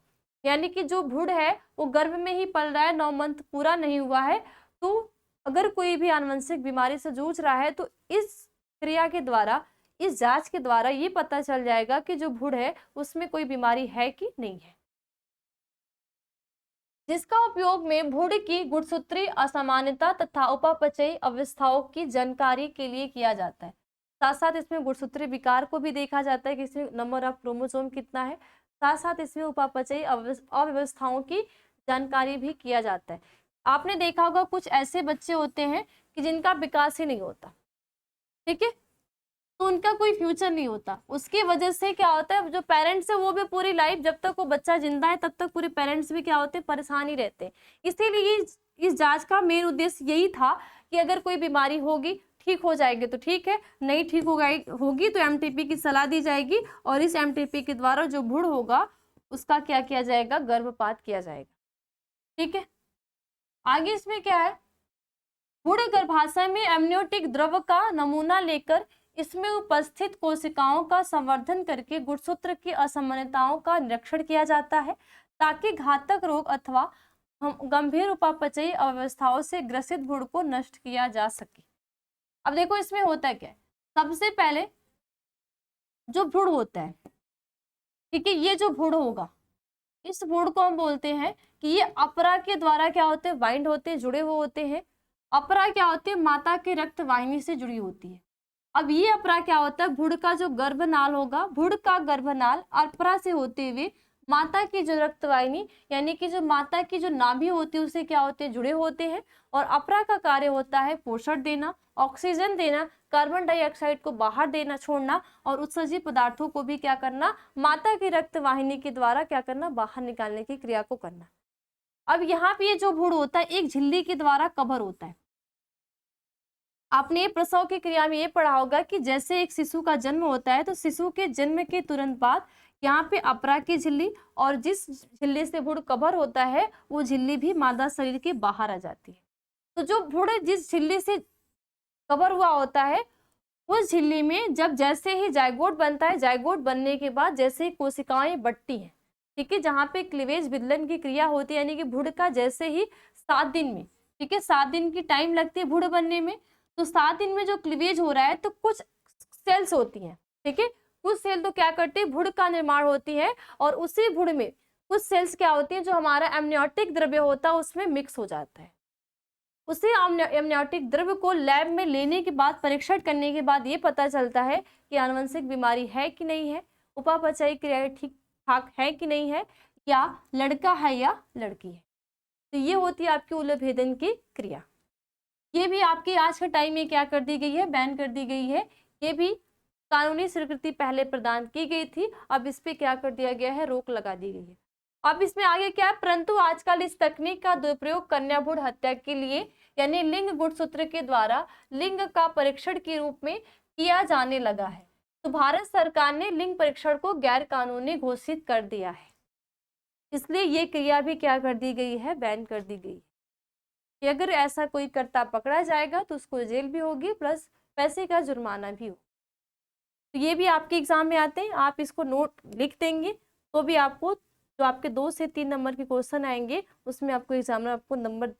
यानी कि जो भ्रूण है वो गर्भ में ही पल रहा है, 9 मंथ पूरा नहीं हुआ है, तो अगर कोई भी आनुवंशिक बीमारी से जूझ रहा है तो इस क्रिया के द्वारा, इस जांच के द्वारा ये पता चल जाएगा कि जो भ्रूण है उसमें कोई बीमारी है कि नहीं है, जिसका उपयोग में भ्रूण की गुणसूत्रीय असामान्यता तथा उपापचयी अवस्थाओं की जानकारी के लिए किया जाता है। साथ साथ इसमें गुणसूत्रीय विकार को भी देखा जाता है कि इसमें नंबर ऑफ क्रोमोसोम कितना है, साथ साथ इसमें उपापचयी अव्यवस्थाओं की जानकारी भी किया जाता है। आपने देखा होगा कुछ ऐसे बच्चे होते हैं कि जिनका विकास ही नहीं होता, ठीक है, तो उनका कोई फ्यूचर नहीं होता। उसकी वजह से क्या होता है, जो पेरेंट्स है वो भी पूरी लाइफ जब तक वो बच्चा जिंदा है तब तक पूरे पेरेंट्स भी क्या होते हैं, परेशान ही रहते हैं। इसीलिए इस जांच का मेन उद्देश्य यही था कि अगर कोई बीमारी होगी, ठीक हो जाएगी तो ठीक है, नहीं ठीक होगी तो एमटीपी की सलाह दी जाएगी, और इस एमटीपी के द्वारा जो भ्रूण होगा उसका क्या किया जाएगा, गर्भपात किया जाएगा। ठीक है, आगे इसमें क्या है, भ्रूण गर्भाशय में एमनियोटिक द्रव का नमूना लेकर इसमें उपस्थित कोशिकाओं का संवर्धन करके गुणसूत्र की असामान्यताओं का निरीक्षण किया जाता है, ताकि घातक रोग अथवा गंभीर उपापचयी अवस्थाओं से ग्रसित भ्रूण को नष्ट किया जा सके। अब देखो इसमें होता क्या है, सबसे पहले जो भ्रूण होता है, ठीक है, ये जो भ्रूण होगा इस भ्रूण को हम बोलते हैं कि ये अपरा के द्वारा क्या होते हैं, बाइंड होते हैं, जुड़े हुए होते हैं। अपरा क्या होती है, माता के रक्त वाहिनी से जुड़ी होती है। अब ये अपरा क्या होता है, भ्रूण का जो गर्भनाल होगा, भ्रूण का गर्भनाल अपरा से होते हुए माता की जो रक्तवाहिनी यानी कि जो माता की जो नाभि होती है उससे क्या होते हैं, जुड़े होते हैं। और अपरा का कार्य होता है पोषण देना, ऑक्सीजन देना, कार्बन डाइऑक्साइड को बाहर देना, छोड़ना, और उत्सर्जित पदार्थों को भी क्या करना, माता की रक्तवाहिनी के द्वारा क्या करना, बाहर निकालने की क्रिया को करना। अब यहाँ पे ये जो भ्रूण होता है एक झिल्ली के द्वारा कवर होता है। आपने प्रसव की क्रिया में ये पढ़ा होगा कि जैसे एक शिशु का जन्म होता है तो शिशु के जन्म के तुरंत बाद यहाँ पे अपरा की झिल्ली, और जिस झिल्ली से भ्रूण कवर होता है वो झिल्ली भी मादा शरीर के बाहर आ जाती है। तो जो भ्रूण जिस झिल्ली से कवर हुआ होता है उस झिल्ली में जब जैसे ही जाइगोट बनता है, जाइगोट बनने के बाद जैसे ही कोशिकाएं बढ़ती हैं, ठीक है, जहाँ पे क्लीवेज विदलन की क्रिया होती है, यानी कि भ्रूण का जैसे ही 7 दिन में, ठीक है, 7 दिन की टाइम लगती है भ्रूण बनने में, तो 7 दिन में जो क्लीवेज हो रहा है तो कुछ सेल्स होती हैं, ठीक है, कुछ सेल तो क्या करती है, भ्रूण का निर्माण होती है, और उसी भ्रूण में कुछ सेल्स क्या होती है जो हमारा एमनियोटिक द्रव्य होता है उसमें मिक्स हो जाता है। उसी एमनियोटिक द्रव्य को लैब में लेने के बाद, परीक्षण करने के बाद ये पता चलता है कि आनुवंशिक बीमारी है कि नहीं है, उपापचयी क्रिया ठीक ठाक है कि नहीं है, या लड़का है या लड़की है। तो ये होती है आपकी उल्लभेदन की क्रिया। ये भी आपकी आज के टाइम में क्या कर दी गई है, बैन कर दी गई है। ये भी कानूनी स्वीकृति पहले प्रदान की गई थी, अब इस पे क्या कर दिया गया है, रोक लगा दी गई है। अब इसमें आगे क्या है, परंतु आजकल इस तकनीक का दुरुपयोग कन्या भ्रूण हत्या के लिए यानी लिंग गुणसूत्र के द्वारा लिंग का परीक्षण के रूप में किया जाने लगा है। तो भारत सरकार ने लिंग परीक्षण को गैर कानूनी घोषित कर दिया है, इसलिए ये क्रिया भी क्या कर दी गई है, बैन कर दी गई है कि अगर ऐसा कोई करता पकड़ा जाएगा तो उसको जेल भी होगी प्लस पैसे का जुर्माना भी हो। तो ये भी आपके एग्जाम में आते हैं, आप इसको नोट लिख देंगे तो भी आपको जो आपके 2 से 3 नंबर के क्वेश्चन आएंगे उसमें आपको एग्जामिनर आपको नंबर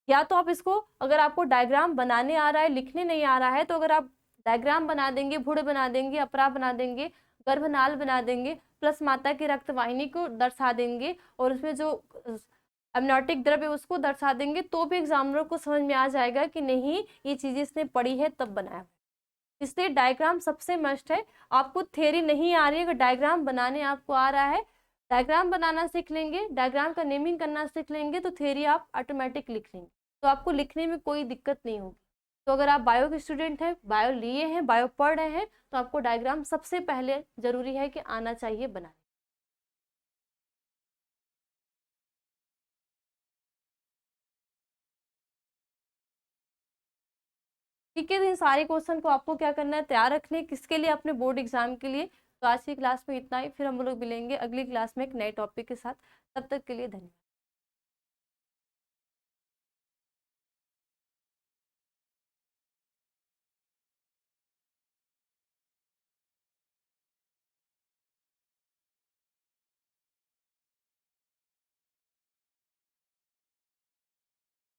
या तो आप इसको, अगर आपको डायग्राम बनाने आ रहा है, लिखने नहीं आ रहा है, तो अगर आप डायग्राम बना देंगे, भुड़ बना देंगे, अपरा बना देंगे, गर्भनाल बना देंगे, प्लस माता की रक्तवाहिनी को दर्शा देंगे और उसमें जो अमनियोटिक द्रव्य उसको दर्शा देंगे, तो भी एग्जामिनर को समझ में आ जाएगा कि नहीं ये चीजें इसने पढ़ी है तब बनाया। इसलिए डायग्राम सबसे मस्ट है। आपको थ्योरी नहीं आ रही है, अगर डायग्राम बनाने आपको आ रहा है, डायग्राम बनाना सीख लेंगे, डायग्राम का नेमिंग करना सीख लेंगे, तो थ्योरी आप ऑटोमेटिक लिख लेंगे, तो आपको लिखने में कोई दिक्कत नहीं होगी। तो अगर आप बायो के स्टूडेंट हैं, बायो लिए हैं, बायो पढ़ रहे हैं, तो आपको डायग्राम सबसे पहले जरूरी है कि आना चाहिए बनाने। ठीक है, तो इन सारे क्वेश्चन को आपको क्या करना है, तैयार रखने, किसके लिए, अपने बोर्ड एग्जाम के लिए। तो आज की क्लास में इतना ही, फिर हम लोग मिलेंगे अगली क्लास में एक नए टॉपिक के साथ। तब तक के लिए धन्यवाद।